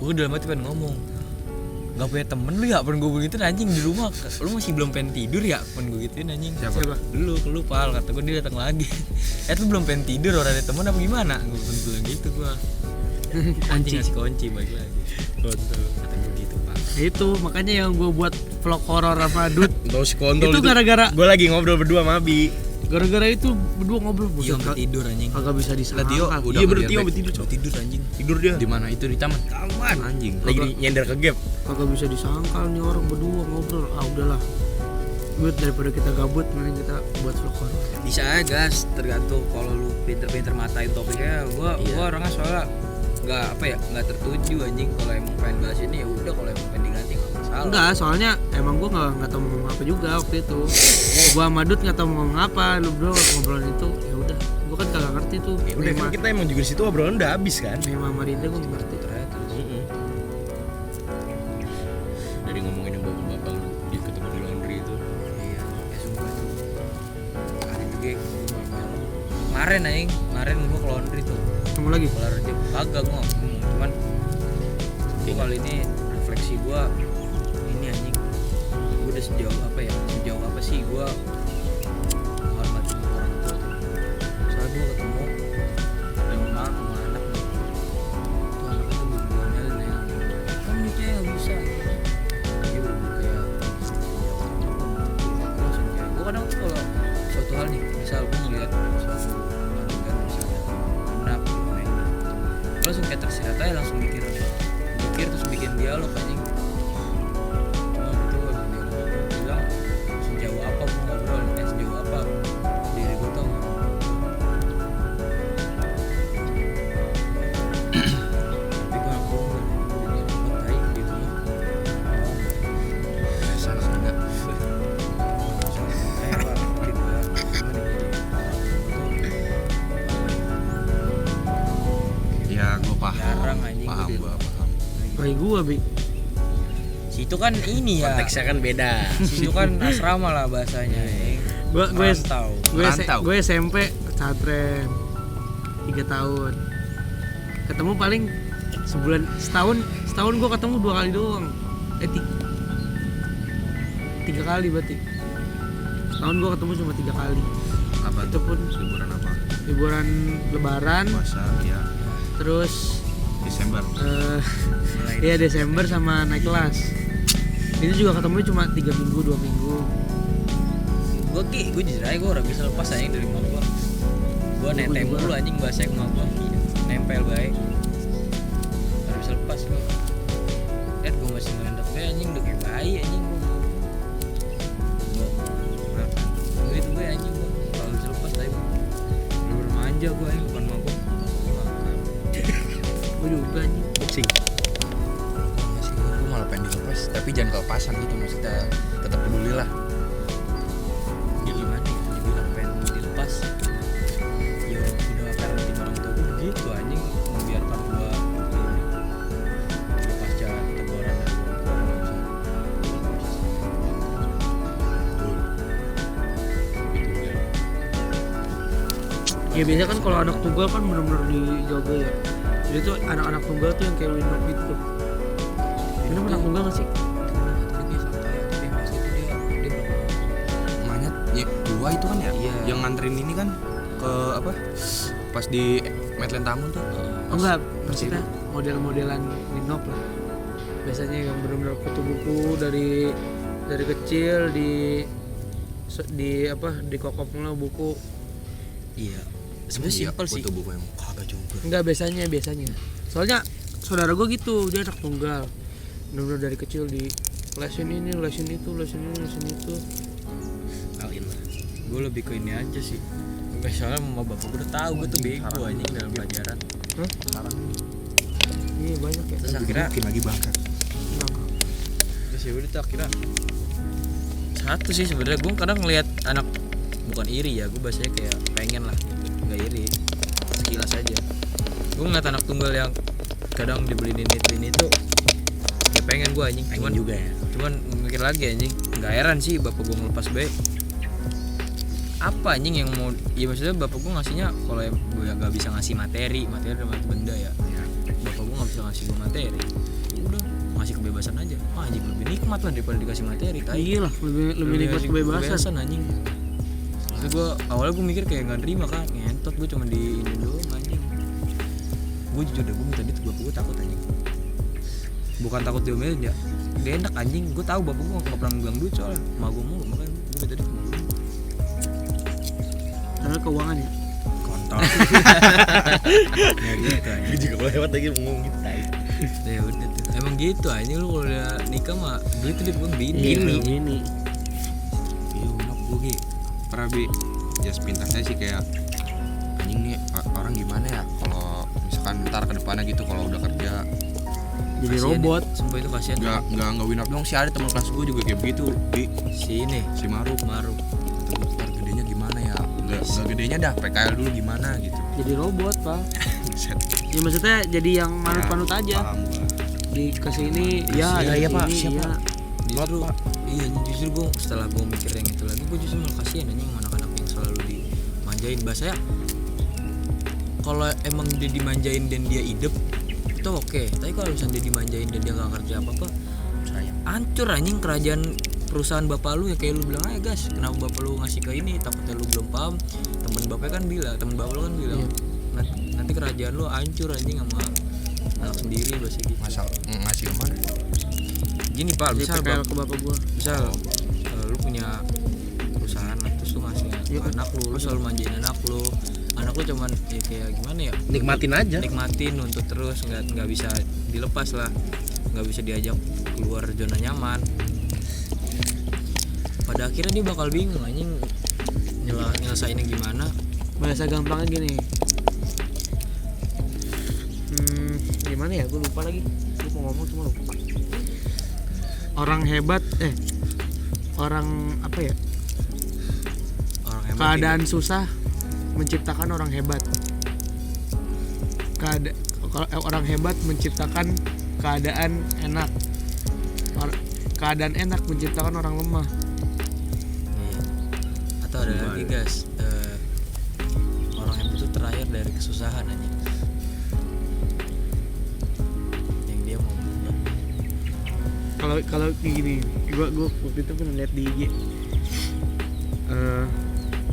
Speaker 3: gue dalam hati pengen ngomong, gak punya temen lu ya, pengen gue begituin anjing di rumah. Lu masih belum pengen tidur ya, pengen gue gituin anjing.
Speaker 4: Siapa?
Speaker 3: Lu Pal, kata gue dia datang lagi. Lu belum pengen tidur, orang ada temen apa gimana? Gue bilang gitu gue. Anjing ngasih kunci balik lagi. Kontol, kata gue gitu Pak.
Speaker 2: Itu makanya yang gua buat vlog horor sama Dut.
Speaker 1: Tahu si kontol
Speaker 2: Itu gara-gara
Speaker 1: gue lagi ngobrol berdua sama Abi.
Speaker 2: gara-gara itu berdua ngobrol
Speaker 3: Iya,
Speaker 2: buset,
Speaker 3: sampai tidur anjing.
Speaker 2: kagak bisa
Speaker 4: Lah Tio
Speaker 2: disangkal.
Speaker 4: udah
Speaker 1: Iya bener
Speaker 4: ngerjain
Speaker 1: Tio
Speaker 4: back.
Speaker 1: sampai tidur, Cok.
Speaker 3: Tidur anjing.
Speaker 1: Tidur dia.
Speaker 4: Di mana itu di taman?
Speaker 1: Taman.
Speaker 4: Anjing.
Speaker 1: Lagi nyender ke gap.
Speaker 2: Kagak bisa disangkal nih orang berdua ngobrol. Ah udahlah. Buat daripada kita gabut mending kita buat vlog horor.
Speaker 3: Bisa aja gas, tergantung kalau lu pinter-pinter matain topiknya. Gua orangnya soalnya nggak tertuju anjing. Kalau emang pengen bahas ini ya udah, kalau emang pengen diganti nggak masalah.
Speaker 2: Enggak, soalnya emang gua nggak tahu mau ngomong apa juga waktu itu. Gua sama Dut nggak tahu mau ngomong apa, lu bro ngobrolin itu. Ya udah, gua kan kagak ngerti tuh.
Speaker 1: Ya udah kan kita emang juga di situ obrolan udah habis kan.
Speaker 2: Mema Marida gua nggak ngerti.
Speaker 1: Dari ngomongin yang bapak-bapak dia ketemu di laundry itu.
Speaker 3: Iya, ya sumpah tuh. Hari juga kemarin anjing, kemarin gua ke laundry tuh.
Speaker 2: Ketemu lagi.
Speaker 3: Kelar aja kagak gua ngomong, cuman gua kali ini refleksi gua ini anjing. Gua udah sejauh apa sih gua menghormati orang tua tuh. Soalnya gua ketemu sama anak nih. Tuh anaknya tuh belum ya. Kamu nikah nggak bisa. Dia belum kayak langsung kayak gua kadang tuh kalau suatu hal nih, misal gua ngeliat suatu pelanggan misalnya anak main, gua langsung kayak tersirat aja, langsung mikir terus bikin dialog anjing. Cuma itu abis dialog bilang sejauh apa gua ngobrol, sejauh apa diri gua tau nggak. Tapi gua ngobrol jadi buat tai gitu loh.
Speaker 4: Biasa anak muda.
Speaker 3: Kayak apa gitu ya. Cuman jadi
Speaker 4: Ya gue paham.
Speaker 3: jarang anjing
Speaker 4: Paham
Speaker 3: gua
Speaker 4: gue paham.
Speaker 2: Kayak gua, Bi.
Speaker 3: situ kan ini ya.
Speaker 1: Konteksnya kan beda.
Speaker 3: Situ kan asrama lah bahasanya.
Speaker 2: Gue
Speaker 3: Rantau.
Speaker 2: gue SMP pesantren 3 tahun. Ketemu paling sebulan setahun gue ketemu 2 kali doang. 3 kali berarti. Setahun gue ketemu cuma 3 kali.
Speaker 4: Apa
Speaker 2: Itu
Speaker 4: tuh?
Speaker 2: pun
Speaker 4: Liburan apa?
Speaker 2: liburan lebaran,
Speaker 4: Puasa ya.
Speaker 2: terus
Speaker 4: Desember.
Speaker 2: iya Desember sama naik kelas. Itu juga ketemu cuma 3 minggu 2 minggu.
Speaker 3: Gue jujur aja gue udah bisa lepas anjing dari emak gue. Gue netem
Speaker 2: juga.
Speaker 3: mulu anjing bahasa emak gue. Nempel baik. Udah bisa lepas gue. Lihat gue masih ngelendak baik anjing, udah kayak bayi anjing gue. Gue itu gue anjing gue. Kalau bisa lepas tapi bener manja gue anjing bukan emak gue.
Speaker 2: Gue juga anjing.
Speaker 1: Boxing.
Speaker 4: Masih gue malah pengen dilepas, tapi jangan kelepasan gitu, maksudnya tetap peduli lah.
Speaker 3: Ya gimana ya, dibilang pengen dilepas. Ya udah karena tim orang tua gue begitu anjing, membiarkan gue ya pasca teguran dari orang tua kalau
Speaker 2: Ya biasanya kan kalau anak tunggal kan benar-benar dijaga ya. Jadi tuh anak-anak tunggal tuh yang kayak Winok gitu. Winok anak tunggal nggak sih?
Speaker 3: tapi dia santai, tapi pas itu dia berapa
Speaker 4: Emaknya ya dua itu kan ya,
Speaker 3: Iya.
Speaker 4: yang nganterin ini kan ke apa? Pas di Medland Tamun tuh.
Speaker 2: Oh enggak, maksudnya model-modelan Winok lah. Biasanya yang benar-benar kutu buku dari kecil di apa dikokopnya buku.
Speaker 3: iya sebenarnya simpel sih.
Speaker 4: Foto buku yang
Speaker 3: Kagak juga.
Speaker 2: Enggak biasanya. Soalnya saudara gue gitu, dia anak tunggal. Benar-benar dari kecil di lesin ini, lesin itu, lesin ini, lesin itu.
Speaker 1: Alin lah.
Speaker 3: Gue lebih ke ini aja sih. Soalnya mama bapak gue udah tahu gue tuh bego anjing dalam pelajaran.
Speaker 2: Hah? Iya banyak ya.
Speaker 3: Terus akhirnya
Speaker 4: bikin lagi bangkat.
Speaker 3: terus ya udah tuh akhirnya satu sih sebenarnya gue kadang ngelihat anak, bukan iri ya, gue bahasanya kayak pengen lah gitu. Nggak iri, sekilas aja gue ngeliat anak tunggal yang kadang dibeliin ini tuh ya pengen gue anjing.
Speaker 1: Pengen juga ya.
Speaker 3: Cuman mikir lagi anjing, nggak heran sih bapak gue ngelepas baik. Apa anjing yang mau, ya maksudnya bapak gue ngasihnya kalau gue nggak bisa ngasih materi dalam arti benda ya. Bapak gue nggak bisa ngasih gue materi, udah ngasih kebebasan aja. Anjing lebih nikmat lah daripada dikasih materi.
Speaker 2: Iya lah, lebih nikmat
Speaker 3: Dikasih
Speaker 2: kebebasan.
Speaker 3: anjing. Terus gue awalnya gue mikir kayak nggak nerima kan, ngentot gue cuma di ini doang anjing. Gue jujur deh, gue minta duit bapak gue takut anjing. bukan takut diomelin ya, gak enak anjing. Gue tahu bapak gue nggak pernah bilang duit soalnya sama gue mulu, makanya gue tadi sama lu
Speaker 2: Karena keuangan ya.
Speaker 3: kontol. Ya gitu aja.
Speaker 1: Gue juga kalau lewat lagi mau ngomong gitu.
Speaker 3: Ya udah tuh. Emang gitu aja lu kalau udah nikah mah duit tuh bukan bini.
Speaker 2: Ini.
Speaker 4: Iya bener gue Gi. Pernah Bi, ya sepintas saya sih kayak anjing nih orang gimana ya kalau misalkan ntar ke depannya gitu kalau udah kerja
Speaker 2: Jadi
Speaker 3: Kasian
Speaker 2: robot.
Speaker 3: ya, sumpah itu kasihan.
Speaker 4: nggak win up dong sih, ada teman kelas gue juga kayak begitu Bi,
Speaker 3: Si ini
Speaker 4: si Maruf.
Speaker 3: Maruf.
Speaker 4: Kata gue ntar gedenya gimana ya, nggak gedenya dah PKL dulu gimana gitu.
Speaker 2: Jadi robot, Pak.
Speaker 4: Buset.
Speaker 2: Ya maksudnya jadi yang manut-manut
Speaker 4: Ya,
Speaker 2: aja.
Speaker 4: paham gua.
Speaker 2: Dikasih ini,
Speaker 1: Iya,
Speaker 2: ya,
Speaker 1: iya,
Speaker 2: dikasih
Speaker 1: Pak.
Speaker 2: ini,
Speaker 1: Siapa?
Speaker 2: ya.
Speaker 3: Justru iya justru gue setelah gue mikir yang itu lagi gue justru malah kasihan anjing sama anak-anak yang selalu dimanjain. Bahasanya kalau emang dia dimanjain dan dia hidup itu oke, tapi kalau misalnya dia dimanjain dan dia gak kerja apa-apa,
Speaker 1: Sayang.
Speaker 3: hancur anjing kerajaan perusahaan bapak lu ya. Kayak lu bilang aja gas, kenapa bapak lu ngasih ke ini, takutnya lu belum paham. Temen bapak lu kan bilang nanti kerajaan lu hancur anjing sama anak sendiri bahasa gitu.
Speaker 4: Masa ngasih kemana?
Speaker 3: Gini Pak,
Speaker 2: Jadi
Speaker 3: misal
Speaker 2: PKL ke bapak gua.
Speaker 3: misal lu punya perusahaan lah, terus lu ngasih ke anak lu selalu manjain anak lu cuman ya kayak gimana ya,
Speaker 1: Nikmatin aja.
Speaker 3: nikmatin untuk terus, nggak bisa dilepas lah, nggak bisa diajak keluar zona nyaman. Pada akhirnya dia bakal bingung anjing nyelesainnya gimana.
Speaker 2: Bahasa gampangnya gini. Gimana ya? Gue lupa lagi. Gue mau ngomong cuma lupa. Orang hebat, orang apa ya?
Speaker 3: Orang hebat
Speaker 2: Keadaan susah menciptakan orang hebat. Orang hebat menciptakan keadaan enak. Keadaan enak menciptakan orang lemah.
Speaker 3: Iya. Atau ada lagi guys, orang hebat itu terakhir dari kesusahan anjing. Yang dia mau berubah.
Speaker 2: Kalau kayak gini, gua waktu itu pernah lihat di IG.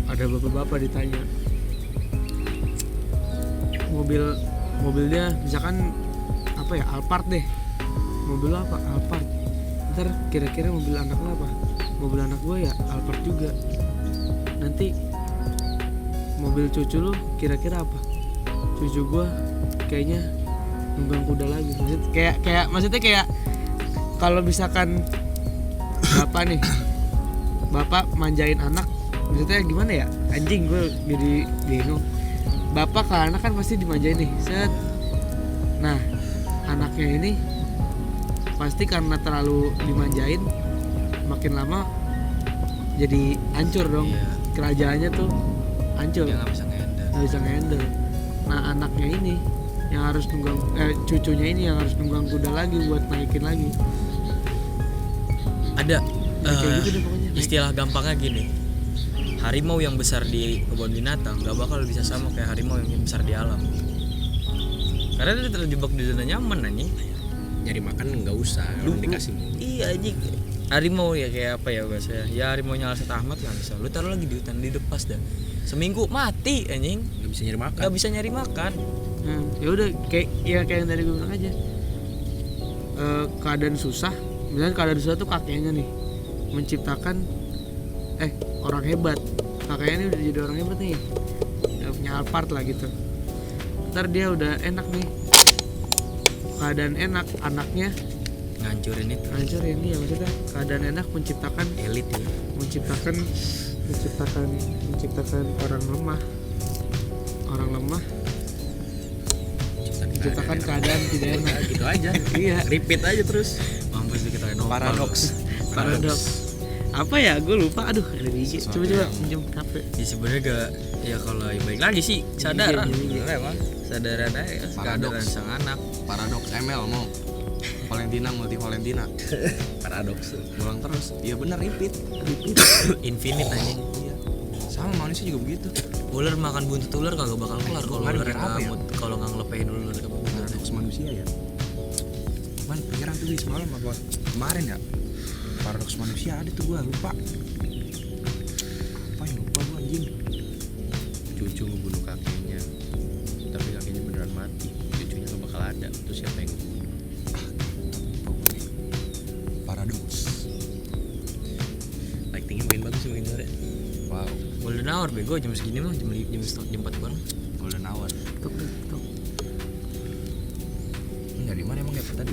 Speaker 2: Ada bapak-bapak ditanya mobilnya misalkan apa ya, Alphard deh, mobil lo apa? Alphard. Ntar kira-kira mobil anak lo apa? Mobil anak gue ya Alphard juga. Nanti mobil cucu lo kira-kira apa? Cucu gue kayaknya nunggang kuda lagi. Maksudnya kayak kalau misalkan bapak manjain anak, maksudnya gimana ya, anjing gue jadi bingung. Bapak ke anak kan pasti dimanjain nih, set. Nah anaknya ini pasti karena terlalu dimanjain, makin lama jadi hancur dong.
Speaker 3: Iya.
Speaker 2: Kerajaannya tuh hancur,
Speaker 3: Dia nggak bisa ngehandle.
Speaker 2: nggak bisa ngehandle. Nah anaknya ini yang harus nunggang, cucunya ini yang harus nunggang kuda lagi buat naikin lagi.
Speaker 3: Ada
Speaker 2: Kayak gitu deh pokoknya.
Speaker 3: istilah gampangnya gini, harimau yang besar di kebun binatang gak bakal bisa sama kayak harimau yang besar di alam, karena dia terjebak di zona nyaman anjing.
Speaker 1: Nyari makan nggak usah, orang dikasih.
Speaker 3: Iya anjing, harimau ya kayak apa ya bahasanya, ya harimau nya Alsat Ahmad lah misal, lu taruh lagi di hutan dilepas dah seminggu mati anjing,
Speaker 1: Nggak bisa nyari makan.
Speaker 3: gak bisa nyari makan.
Speaker 2: Ya udah kayak yang tadi gue bilang aja. Keadaan susah, misalnya keadaan susah tuh kakeknya nih menciptakan orang hebat. Kakeknya ini udah jadi orang hebat nih, udah punya Alphard lah gitu. Ntar dia udah enak nih, keadaan enak, anaknya
Speaker 3: Ngancurin itu
Speaker 2: hancur. Ini ya maksudnya keadaan enak menciptakan
Speaker 3: elit ya.
Speaker 2: menciptakan orang lemah menciptakan keadaan tidak enak.
Speaker 1: Gitu aja.
Speaker 2: Iya,
Speaker 1: Repeat aja terus.
Speaker 3: Mampus diketahui nopal.
Speaker 1: Paradoks.
Speaker 2: paradoks. Apa ya, gue lupa, aduh ada di IG. Coba minjem HP.
Speaker 3: Ya sebenarnya gak, ya kalau baik lagi sih sadaran,
Speaker 2: Iya.
Speaker 3: emang sadaran aja, kesadaran
Speaker 4: Paradoks.
Speaker 3: sang anak.
Speaker 4: Paradoks ML mau Valentina multi Valentina
Speaker 1: Paradoks.
Speaker 4: ngulang terus. Iya benar, repeat.
Speaker 3: Infinite anjing.
Speaker 4: Iya. Sama manusia juga begitu.
Speaker 3: Ular makan buntut ular kagak bakal kelar kalau
Speaker 4: kemarin
Speaker 3: ular
Speaker 4: mikir apa ya?
Speaker 3: kalau nggak ngelepain ular ke buntut.
Speaker 4: Paradoks manusia ya. Cuman pikiran tuh semalam apa kemarin ya? Paradoks manusia ada tuh, gua lupa. Apa yang lupa gua anjing?
Speaker 1: Cucu ngebunuh kakeknya, tapi kakeknya beneran mati. Cucunya gak bakal ada. Terus siapa yang ngebunuh?
Speaker 3: Hour bego jam segini mah jam 4 kurang.
Speaker 1: Golden Hour.
Speaker 2: Tuk.
Speaker 4: Nyari mana emang Gap tadi?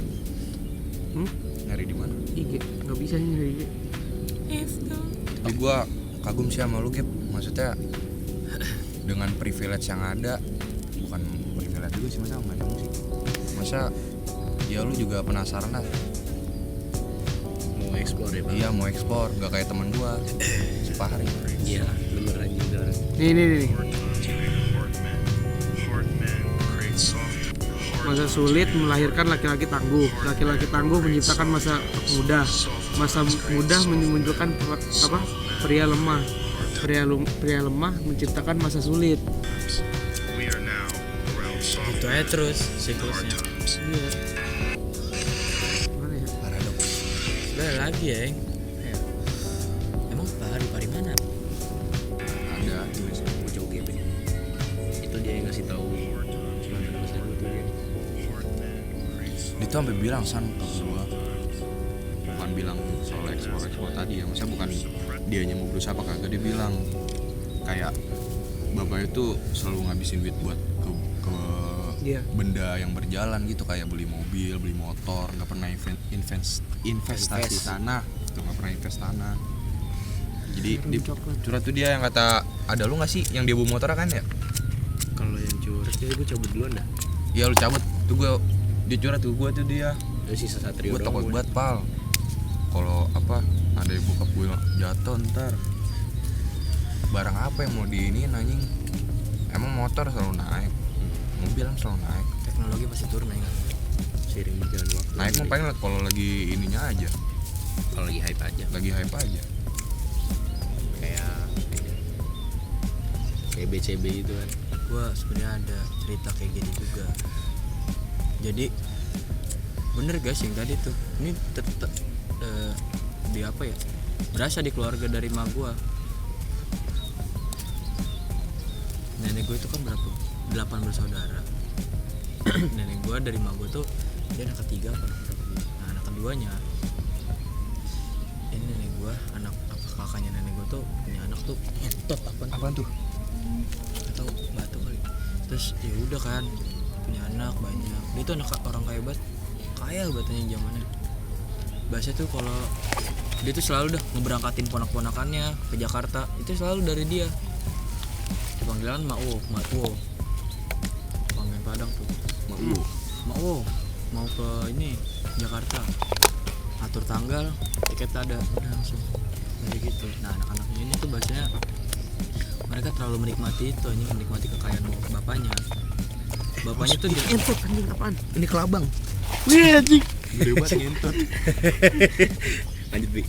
Speaker 4: Nyari di mana?
Speaker 2: IG nggak bisa nih dari IG.
Speaker 4: Tapi gue kagum sih sama lu Gap. Maksudnya dengan privilege yang ada, bukan privilege juga sih, masa nggak sih. Masa ya lu juga penasaran lah.
Speaker 1: Mau explore ya, Bang?
Speaker 4: Iya mau ekspor, gak kayak temen gue si Fahri.
Speaker 1: Iya, bener aja bener.
Speaker 2: Nih. Masa sulit melahirkan laki-laki tangguh. Laki-laki tangguh menciptakan masa muda. Masa muda memunculkan pria lemah. Pria lemah menciptakan masa sulit.
Speaker 3: Gitu aja terus siklusnya.
Speaker 2: Iya. Mana ya?
Speaker 4: Paradoks.
Speaker 3: Udah lagi ya. Emang Pari mana?
Speaker 4: Ada.
Speaker 1: Bocah UGM. Itu dia yang ngasih tahu. Masa dulu tuh dia.
Speaker 4: Dia tuh sampai bilang San ke gua, bukan bilang soal ekspor tadi ya, maksudnya bukan dianya mau berusaha apa kagak, dia bilang kayak bapaknya tuh selalu ngabisin duit buat ke
Speaker 2: Iya.
Speaker 4: benda yang berjalan gitu, kayak beli mobil, beli motor, nggak pernah investasi tanah, gitu, nggak pernah invest tanah. Jadi di curhat tuh dia yang kata, ada lu nggak sih yang dia bawa motor kan ya?
Speaker 1: Kalau yang curhat ya gue cabut duluan dah.
Speaker 4: Iya lu cabut tuh, dia curhat tuh gue tuh dia.
Speaker 1: Ada sisa Satrio
Speaker 4: Gue
Speaker 1: doang
Speaker 4: takut
Speaker 1: gua.
Speaker 4: banget pal, kalau apa ada yang bokap gue jatuh ntar barang apa yang mau diinin anjing. Emang motor selalu naik, mobil kan selalu naik.
Speaker 3: Teknologi pasti turun ya kan?
Speaker 1: Seiring berjalan waktu.
Speaker 4: Naik mah paling kalau lagi ininya aja,
Speaker 1: kalau lagi hype aja.
Speaker 4: lagi hype aja.
Speaker 1: Kayak BCB itu kan.
Speaker 3: Gue sebenarnya ada cerita kayak gini juga. Jadi bener guys yang tadi tuh, ini di apa ya, berasa di keluarga dari emak gue. Nenek gue itu kan 8 bersaudara. Nenek gue dari emak gue tuh dia anak ketiga apa anak berapa? Nah anak keduanya ini nenek gue, anak apa kakaknya nenek gue tuh punya anak tuh ngetot apaan tuh atau batu kali. Terus ya udah kan punya anak banyak, dia tuh anak orang kaya batanya zamannya. Bahasa tuh kalau dia tuh selalu dah ngeberangkatin ponak-ponakannya ke Jakarta, itu selalu dari dia. Panggilan Ma'wo panggilan Padang tuh, Ma'wo mau ke ini Jakarta, atur tanggal, tiket ada, udah langsung kayak gitu. Nah anak-anaknya ini tuh bahasanya mereka terlalu menikmati itu, menikmati kekayaan bapaknya tuh dia.
Speaker 2: Entot anjing apaan?
Speaker 3: Ini kelabang.
Speaker 2: Wih anjing.
Speaker 4: Gede banget ngentut.
Speaker 1: Lanjut Bi.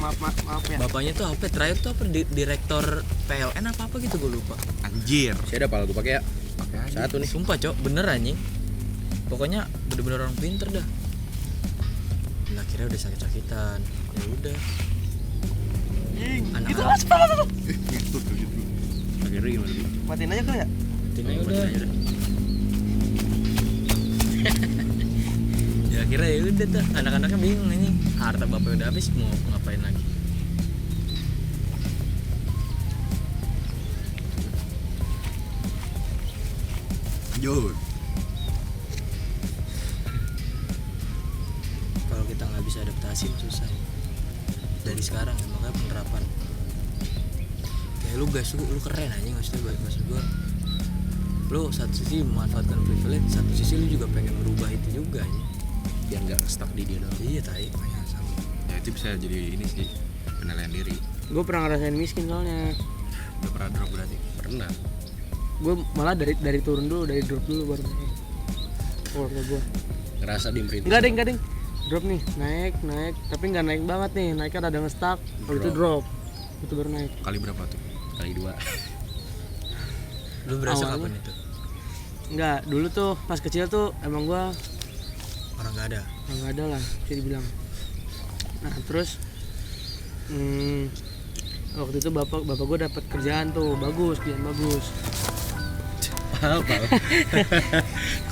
Speaker 2: Maaf ya.
Speaker 3: Bapaknya tuh apa? Terakhir tuh apa? Direktor PLN apa gitu gue lupa.
Speaker 4: Anjir.
Speaker 1: Masih ada pala gue pakai ya.
Speaker 4: Pakai aja.
Speaker 1: Satu nih.
Speaker 3: Sumpah cok, bener anjing. Pokoknya bener-bener orang pinter dah. Dan akhirnya udah sakit-sakitan. Ya udah.
Speaker 2: Itu
Speaker 3: Anak-anak
Speaker 4: Ngentut tuh gitu.
Speaker 1: Akhirnya gimana Bi?
Speaker 2: matiin aja kali ya?
Speaker 3: Tina
Speaker 1: Oh,
Speaker 3: udah.
Speaker 1: aja dah.
Speaker 3: Ya akhirnya ya udah tuh, anak-anaknya bingung anjing. Harta bapaknya udah habis, mau ngapain lagi?
Speaker 4: Lanjut.
Speaker 3: Kalau kita nggak bisa adaptasi mah susah ya. Dari sekarang ya, makanya penerapan. Kayak lu guys, lu keren aja maksud gue. Lu satu sisi memanfaatkan privilege, satu sisi lu juga pengen merubah itu juga ya.
Speaker 1: Biar nggak stuck di dia doang.
Speaker 3: Iya tai.
Speaker 4: Ya itu bisa jadi ini sih, penilaian diri.
Speaker 2: Gue pernah ngerasain miskin soalnya.
Speaker 4: Udah pernah drop berarti?
Speaker 1: Pernah.
Speaker 2: Gue malah dari turun dulu, dari drop dulu baru naik. Keluarga gue.
Speaker 1: Ngerasa diimprintis.
Speaker 2: Enggak ding. Drop nih, naik, tapi nggak naik banget nih, naiknya rada nge-stuck, kalau itu drop, itu baru naik.
Speaker 4: Kali berapa tuh?
Speaker 1: Kali 2.
Speaker 3: Lu berasa
Speaker 2: Awalnya.
Speaker 3: kapan itu?
Speaker 2: Enggak, dulu tuh pas kecil tuh emang gue
Speaker 3: Orang nggak ada.
Speaker 2: nggak ada lah, bisa dibilang. Nah terus, waktu itu bapak gue dapat kerjaan tuh, kerjaan bagus.
Speaker 1: Apa?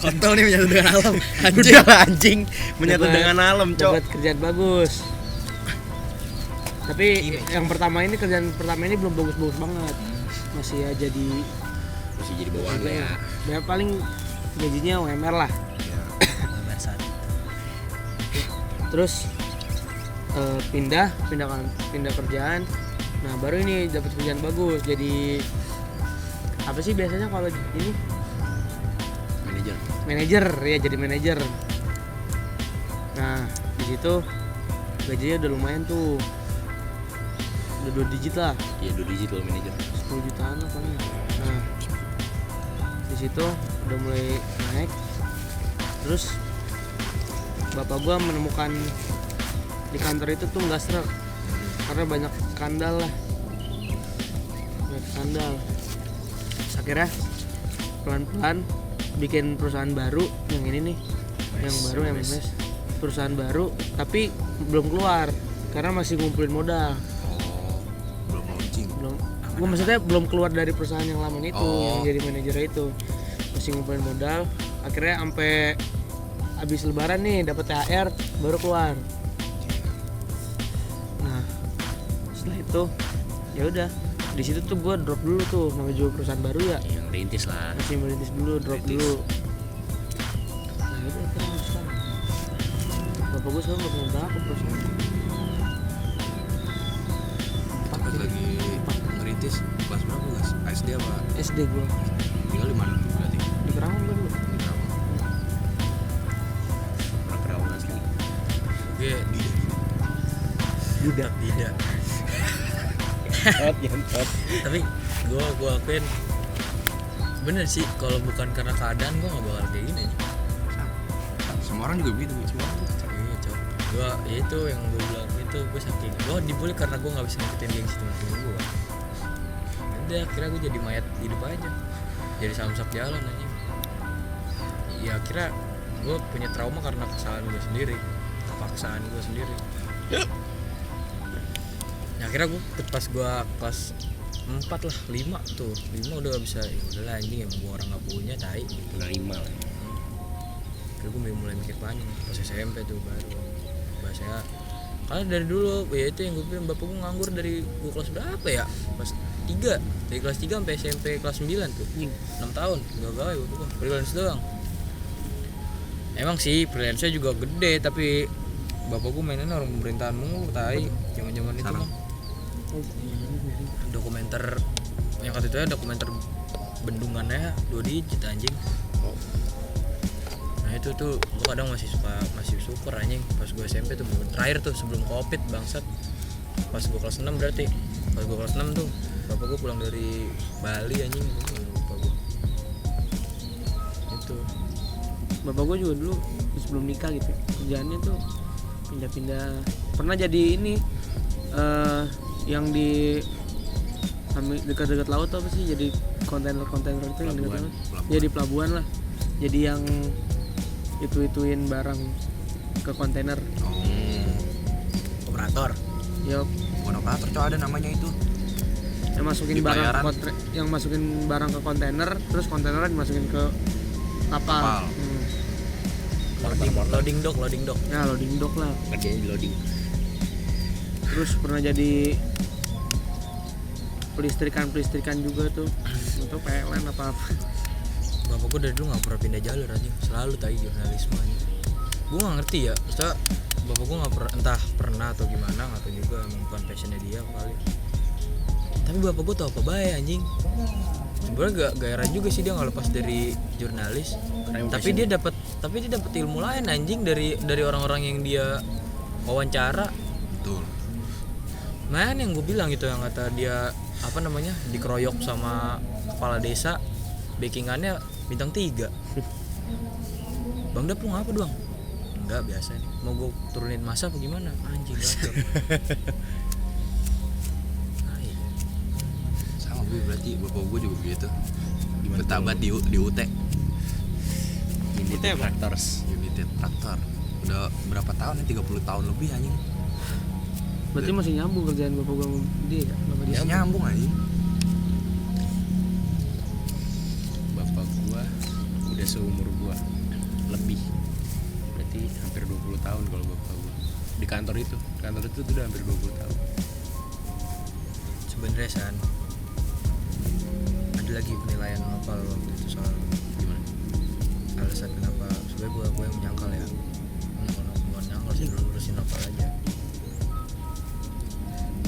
Speaker 3: Kontol nih menyatu dengan alam.
Speaker 1: Udah lah, anjing. Menyatu
Speaker 2: Dapat-
Speaker 1: dengan alam, Cok.
Speaker 2: Dapat kerjaan bagus. Tapi yang pertama ini kerjaan pertama ini belum bagus-bagus banget. Masih aja di
Speaker 1: Masih jadi bawahan lah ya.
Speaker 2: ya paling gajinya UMR lah.
Speaker 3: Nomor 1.
Speaker 2: Terus pindah kerjaan. Nah baru ini dapat kerjaan bagus. Jadi apa sih biasanya kalau ini manajer ya, jadi manajer. Nah di situ gajinya udah lumayan tuh, udah 2 digit lah,
Speaker 1: Iya 2 digit kalau manajer.
Speaker 2: 10 jutaan lah paling. Nah di situ udah mulai naik. Terus bapak gua menemukan di kantor itu tuh nggak serak karena banyak skandal lah, Terus akhirnya pelan-pelan bikin perusahaan baru yang ini nih, yang baru MMS, perusahaan baru tapi belum keluar karena masih ngumpulin modal.
Speaker 4: Belum launching.
Speaker 2: Gue maksudnya belum keluar dari perusahaan yang lama itu, yang jadi manajer itu masih ngumpulin modal. Akhirnya sampai habis lebaran nih dapat THR baru keluar. Nah setelah itu ya udah di situ tuh gue drop dulu tuh, namanya juga perusahaan baru ya,
Speaker 1: Yang rintis lah.
Speaker 2: masih merintis dulu, drop dulu. Nah itu akhirnya sekarang bapak gue sekarang udah punya berapa perusahaan?
Speaker 4: Pas lagi ngerintis kelas berapa guys? SD apa?
Speaker 2: SD gue
Speaker 4: Tinggal di mana berarti?
Speaker 2: di Kerawang gue dulu.
Speaker 4: Di Kerawang.
Speaker 1: Orang Kerawang asli.
Speaker 3: Gue
Speaker 2: Tidak.
Speaker 3: Tapi gue akuin bener sih, kalau bukan karena keadaan gue nggak bakal kayak gini.
Speaker 4: Semua orang juga begitu, semua orang.
Speaker 3: Iya cok, gue ya itu yang gue bilang itu, gue saking gue dibully karena gue nggak bisa ngikutin gengsi teman-teman gue. Udah akhirnya gue jadi mayat hidup aja, jadi samsak jalan aja. Ya akhirnya gue punya trauma karena kesalahan gue sendiri, kepaksaan gue sendiri. Ya akhirnya gue pas gue kelas 4 lah, 5 tuh 5 udah gak bisa, ya udahlah anjing emang gue orang gak punya tai gitu.
Speaker 1: Udah 5 lah.
Speaker 3: Akhirnya gue mulai mikir panjang pas SMP tuh baru bahasanya, karena dari dulu ya itu yang gue bilang, bapak gue nganggur dari gue kelas berapa ya, kelas 3, dari kelas 3 sampai SMP kelas 9 tuh 6 tahun gak gawe bapak gue, freelance doang. Emang sih freelance-nya juga gede, tapi bapak gue mainnya orang pemerintahan mulu tai zaman-zaman itu mah. Dokumenter yang kata itu ya, dokumenter bendungannya 2 digit anjing. Nah itu tuh gue kadang masih super anjing pas gue SMP tuh, terakhir tuh sebelum covid bangsat, pas gue kelas 6 berarti, pas gue kelas 6 tuh bapak gue pulang dari Bali anjing, lupa gue itu.
Speaker 2: Bapak gue juga dulu sebelum nikah gitu kerjaannya tuh pindah-pindah, pernah jadi ini yang di dekat-dekat laut tuh apa sih, jadi kontainer itu yang dekat laut, jadi pelabuhan lah, jadi yang ituin barang ke kontainer.
Speaker 3: Operator
Speaker 2: Ya
Speaker 4: Bukan operator, cowok ada namanya itu.
Speaker 2: yang masukin
Speaker 4: Di
Speaker 2: barang
Speaker 4: bayaran.
Speaker 2: yang masukin barang ke kontainer, terus kontainernya dimasukin ke kapal.
Speaker 3: loading dock
Speaker 2: Ya loading dock lah.
Speaker 1: Kerjanya di loading.
Speaker 2: Terus pernah jadi pelistrikan juga tuh untuk PLN apa.
Speaker 3: bapak gue dari dulu nggak pernah pindah jalur aja, selalu tai jurnalisme aja. Gue nggak ngerti ya, maksudnya bapak gue nggak pernah, entah pernah atau gimana, atau juga emang bukan passionnya dia kali. Tapi bapak gue tau apa bae anjing, sebenarnya gak heran juga sih dia nggak lepas dari jurnalis. Tapi dia dapat ilmu lain anjing dari orang-orang yang dia wawancara.
Speaker 4: Betul.
Speaker 3: Man yang gue bilang gitu, yang kata dia apa namanya, dikeroyok sama kepala desa, backingannya bintang 3. Bang Dapung apa doang? Enggak, biasa nih. Mau gue turunin masa apa gimana? Anjing gagap.
Speaker 4: Sama gue berarti, bapak gue juga begitu. Bertabat di UT.
Speaker 1: Unit Tractors.
Speaker 4: Unit traktor. Udah berapa tahun ya? 30 tahun lebih anjing.
Speaker 2: Berarti masih nyambung kerjaan bapak gua sama dia ya? Bapak dia.
Speaker 4: Masih nyambung anjing.
Speaker 1: Bapak gua udah seumur gua lebih. Berarti hampir 20 tahun kalau bapak gua. Di kantor itu tuh udah hampir 20 tahun.
Speaker 3: sebenarnya San ada lagi penilaian novel waktu itu soal
Speaker 1: Gimana?
Speaker 3: alasan kenapa sebenarnya gue yang menyangkal ya bukan nyangkal sih, lurusin novel aja.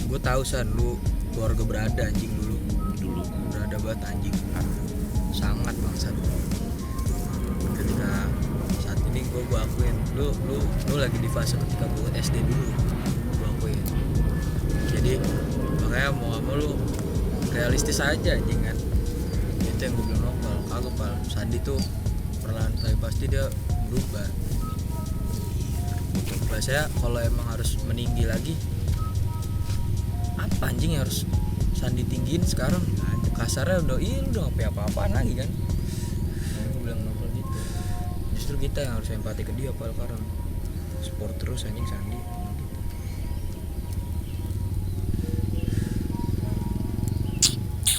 Speaker 3: Gue tahu San lu keluarga berada anjing dulu berada banget anjing, sangat bangsat. Ketika saat ini gue akuin lu lagi di fase ketika gue SD dulu, gue akuin. Jadi makanya mau gak mau lu realistis aja anjing kan. Itu yang gue bilang novel kagak pal. Sandi tuh perlahan tapi pasti dia berubah. Biasanya kalau emang harus meninggi lagi, apa anjing yang harus Sandi tinggiin sekarang? Kasarnya udah nggak apa-apaan lagi kan. Gue bilang novel gitu. Justru kita yang harus empati ke dia pal sekarang. Support terus anjing Sandi.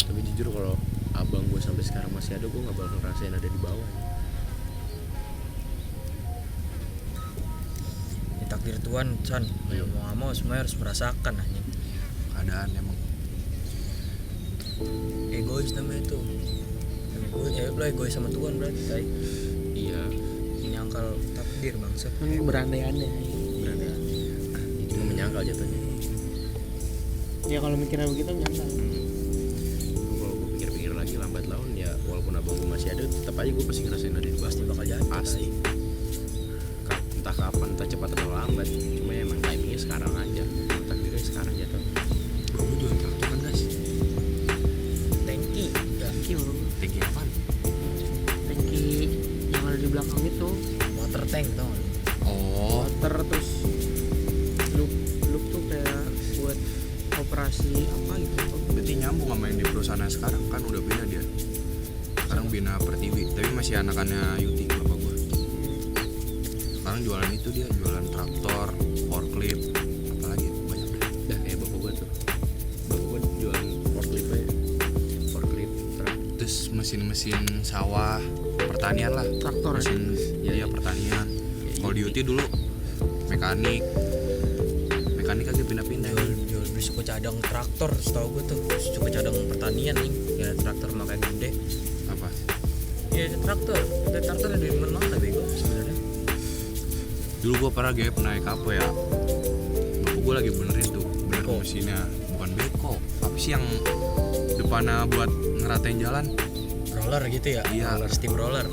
Speaker 1: Tapi jujur kalau abang gue sampai sekarang masih ada, gue nggak bakal ngerasain ada di bawah.
Speaker 3: Ini takdir Tuhan San. Mau nggak mau semuanya harus merasakan anjing.
Speaker 4: Keadaan emang
Speaker 3: Egois namanya itu. Lu egois sama Tuhan berarti tai.
Speaker 1: Iya,
Speaker 3: Menyangkal takdir bangsat.
Speaker 2: Berandai-andai.
Speaker 1: berada. Cuma menyangkal jatuhnya.
Speaker 2: Ya kalau mikirnya begitu nyangkal.
Speaker 1: Kalau gue pikir-pikir lagi lambat laun ya, walaupun abang gue masih ada, tetap aja gue pasti ngerasain ada di bawah.
Speaker 3: Pasti bakal jadi.
Speaker 1: Pasti. Entah kapan, entah cepat atau lambat. Cuma ya emang timingnya sekarang aja. Takdirnya sekarang jatuh.
Speaker 4: bro gue jual tractor kan guys.
Speaker 3: Tangki. Ya.
Speaker 2: Tangki bro.
Speaker 4: Tinggi apaan?
Speaker 2: Tangki yang ada di belakang itu.
Speaker 3: Water tank tau gak?
Speaker 4: Oh
Speaker 2: Water terus loop tuh kayak buat operasi apa gitu.
Speaker 4: berarti nyambung sama yang di perusahaan yang sekarang kan udah bina dia. Sekarang bina Pertiwi tapi masih anakannya Yuti bapak gue. Sekarang jualan itu dia, jualan traktor, forklift, apalagi banyak deh.
Speaker 1: Dah kayak bapak gue tuh. Bapak gue jualan forklift aja. Forklift, truk.
Speaker 4: Terus mesin-mesin sawah, pertanian lah.
Speaker 2: Traktor aja.
Speaker 4: Mesin ya pertanian. Kalau di Yuti dulu mekanik aja pindah-pindah.
Speaker 3: Jual beli suku cadang traktor, setahu gue tuh suku cadang pertanian nih. Ya traktor makanya gede.
Speaker 4: Apa?
Speaker 3: Iya traktor ada di mana bego sebenarnya.
Speaker 4: Dulu gua pernah naik apa ya? Bapak gua lagi benerin tuh, bener
Speaker 3: Beko.
Speaker 4: mesinnya. Bukan beko, apa sih yang depannya buat ngeratain jalan?
Speaker 3: Roller gitu ya?
Speaker 4: Iya.
Speaker 3: Steam roller.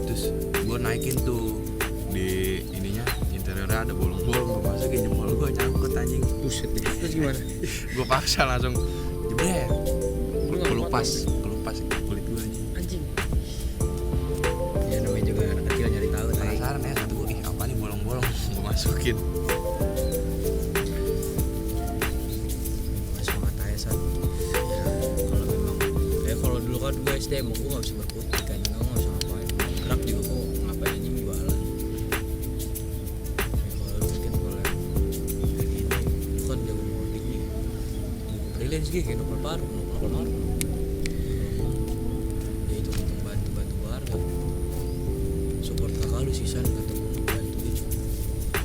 Speaker 4: Terus gua naikin tuh di ininya, interiornya ada bolong-bolong, gua masukin jempol gua nyangkut anjing.
Speaker 2: Buset deh. Terus gimana?
Speaker 4: Gua paksa langsung jebret.
Speaker 2: Lu nggak
Speaker 4: Kelupas kulit gua anjing.
Speaker 2: Anjing.
Speaker 3: Ya namanya juga anak kecil nyari tahu.
Speaker 4: Penasaran ya satu gua, ih apa nih bolong-bolong? Gua masukin.
Speaker 3: Semangat aja San. Ya kalau memang kalau dulu kan gue SD emang gue gak bisa berkutik kan, gue gak bisa ngapain gerak juga kok ngapain aja jualan. Ya, kalau lu mungkin kalau kayak gini lu kan jago ngodik nih, freelance gitu kayak nopal paru ya itu untuk bantu warga, support kakak lu sih San, kata gue bantuin.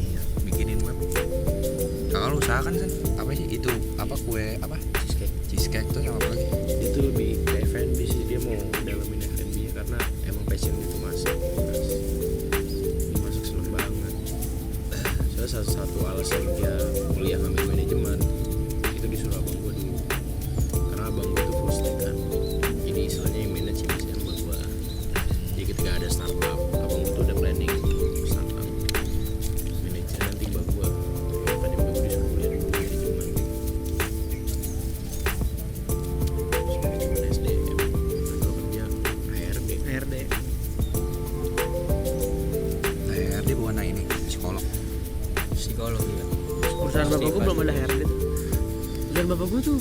Speaker 4: Iya, bikinin web. Kakak lu usaha kan apa sih itu apa kue apa cheesecake tuh sama apa lagi?
Speaker 1: Dia tuh lebih ke F&B sih, dia mau dalamin F&B nya karena emang passion itu masak. Dia masak seneng banget. Soalnya satu alasan dia kuliah ngambil manajemen itu disuruh abang gue dulu, karena abang gue tuh full stack kan. Jadi istilahnya yang manage yang buat gue. Jadi ketika ada startup, abang gue tuh udah planning startup manajer nanti bang gue. Tadi bang gue disuruh kuliah dulu manajemen. Manajemen SDM atau kerja HRD.
Speaker 2: HRD.
Speaker 4: HRD bukan ini psikolog.
Speaker 3: Psikolog ya.
Speaker 2: Perusahaan bapak gue belum ada HRD tuh. Perusahaan bapak gue tuh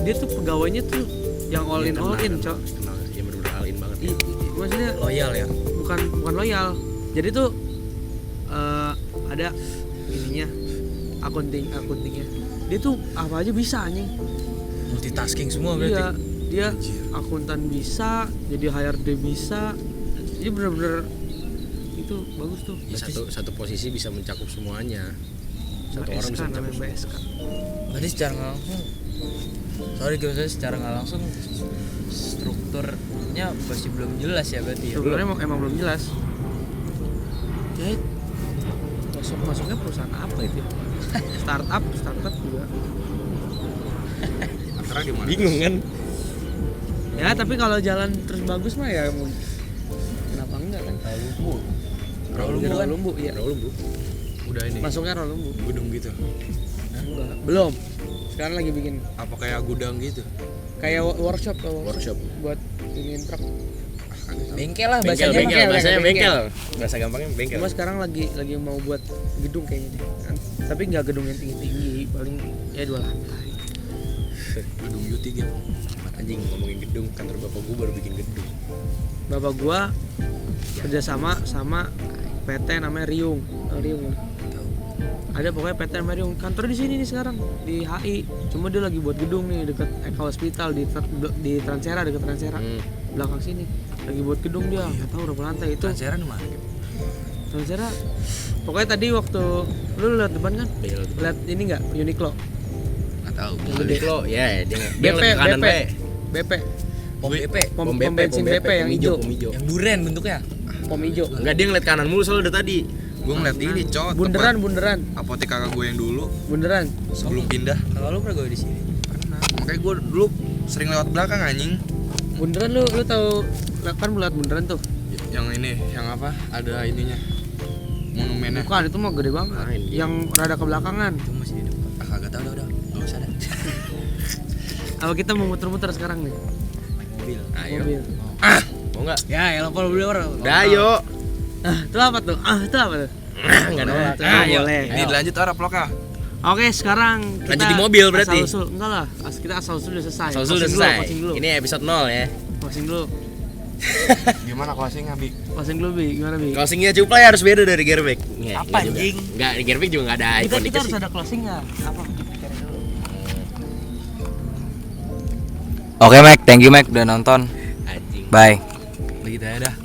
Speaker 2: dia tuh pegawainya tuh yang all in, cok.
Speaker 1: Kenal, ya bener-bener all in banget ya.
Speaker 2: Maksudnya
Speaker 3: Loyal ya.
Speaker 2: bukan loyal. Jadi tuh ada ininya akuntingnya. Dia tuh apa aja bisa anjing.
Speaker 3: Multitasking semua berarti.
Speaker 2: Iya, dia akuntan bisa, jadi HRD bisa. Jadi bener-bener itu bagus tuh.
Speaker 1: Ya, satu posisi bisa mencakup semuanya. Satu orang bisa
Speaker 2: namanya
Speaker 1: mencapai
Speaker 2: BSK.
Speaker 3: Berarti secara nggak langsung, sorry gue maksudnya secara nggak langsung strukturnya masih belum jelas ya berarti ya.
Speaker 2: Strukturnya emang belum jelas. Ya masuknya perusahaan apa itu ya? startup juga.
Speaker 4: Antara di mana?
Speaker 1: bingung kan.
Speaker 2: Ya tapi kalau jalan terus bagus mah ya kenapa enggak kan? Rawalumbu iya.
Speaker 1: Rawalumbu
Speaker 4: Udah ini.
Speaker 2: Masuknya Rawalumbu.
Speaker 4: Gudang gitu.
Speaker 2: Enggak, belum. Sekarang lagi bikin
Speaker 4: Apa kayak gudang gitu?
Speaker 2: kayak workshop buat iniin truk.
Speaker 3: Bengkel lah
Speaker 1: bengkel
Speaker 3: bahasanya.
Speaker 1: bahasanya
Speaker 2: bengkel.
Speaker 1: bengkel bahasa gampangnya bengkel.
Speaker 2: Cuma sekarang lagi mau buat gedung kayaknya deh. Tapi nggak gedung yang tinggi-tinggi, paling ya 2 lantai.
Speaker 4: Gudang beauty gitu.
Speaker 1: Anjing ngomongin gedung, kantor bapak gua baru bikin gedung.
Speaker 2: Bapak gua kerjasama sama PT namanya Riung. Riung. Ada pokoknya PT namanya Riung. Kantor di sini nih sekarang di HI. Cuma dia lagi buat gedung nih dekat Eka Hospital di Transera, dekat Transera. Belakang sini. Lagi buat gedung dia, nggak tahu berapa lantai itu.
Speaker 3: Transera di mana gitu?
Speaker 2: Transera. Pokoknya tadi waktu lu lihat depan kan?
Speaker 1: Iya,
Speaker 2: Lihat ini nggak Uniqlo?
Speaker 4: Nggak tahu.
Speaker 1: gede lo ya dia
Speaker 2: BP,
Speaker 1: ngeliat ke kanan
Speaker 2: BP.
Speaker 1: bae.
Speaker 2: BP.
Speaker 3: Pom BP,
Speaker 2: Pom bensin BP yang hijau.
Speaker 1: pom hijau.
Speaker 3: yang duren bentuknya.
Speaker 2: Pom hijau.
Speaker 1: Enggak, dia ngeliat kanan mulu soalnya udah tadi.
Speaker 4: Gue ngeliat ini cowok.
Speaker 2: Bunderan.
Speaker 4: Apotek kakak gue yang dulu
Speaker 2: Bunderan.
Speaker 4: sebelum pindah.
Speaker 3: Kalau lu pernah gue di sini.
Speaker 4: Pernah. Makanya gue dulu sering lewat belakang anjing.
Speaker 2: Bunderan lu tahu kan melihat bunderan tuh.
Speaker 4: Yang ini, yang apa? Ada ininya. Monumennya.
Speaker 2: Bukan, itu mah gede banget.
Speaker 1: Lain dia.
Speaker 2: Yang rada ke belakangan.
Speaker 3: Itu masih di depan.
Speaker 4: Ah kagak tahu udah. Enggak usah dah.
Speaker 2: Apa kita mau muter-muter sekarang nih?
Speaker 3: Mobil.
Speaker 1: Ayo.
Speaker 2: Mobil.
Speaker 1: Mau enggak?
Speaker 3: Ya, yang apa beli orang?
Speaker 1: Udah ayo.
Speaker 2: Itu apa tuh? Itu apa tuh?
Speaker 1: Enggak nolak.
Speaker 2: Itu
Speaker 1: Ayo.
Speaker 2: boleh.
Speaker 4: Ini dilanjut arah vlognya.
Speaker 2: Oke, sekarang kita
Speaker 1: Lanjut di mobil berarti?
Speaker 2: Asal usul. Enggak lah, kita asal usul udah selesai.
Speaker 1: Soal udah
Speaker 2: Closing
Speaker 1: selesai.
Speaker 2: Closing dulu.
Speaker 1: Ini episode 0 ya.
Speaker 2: Closing dulu.
Speaker 4: Gimana closingnya, Bi?
Speaker 2: Closing dulu, Bi. Gimana, Bi?
Speaker 1: Closingnya Cuplay harus beda dari Gearbag.
Speaker 3: Apa, anjing?
Speaker 1: Enggak, di Gearbag juga enggak ada
Speaker 2: Kita
Speaker 1: ikoniknya
Speaker 2: harus
Speaker 1: sih.
Speaker 2: ada closingnya. Apa? Pikirin dulu.
Speaker 3: Oke, Mac, thank you Mac udah nonton.
Speaker 1: Anjing.
Speaker 3: Bye.
Speaker 4: Begitu ya dah.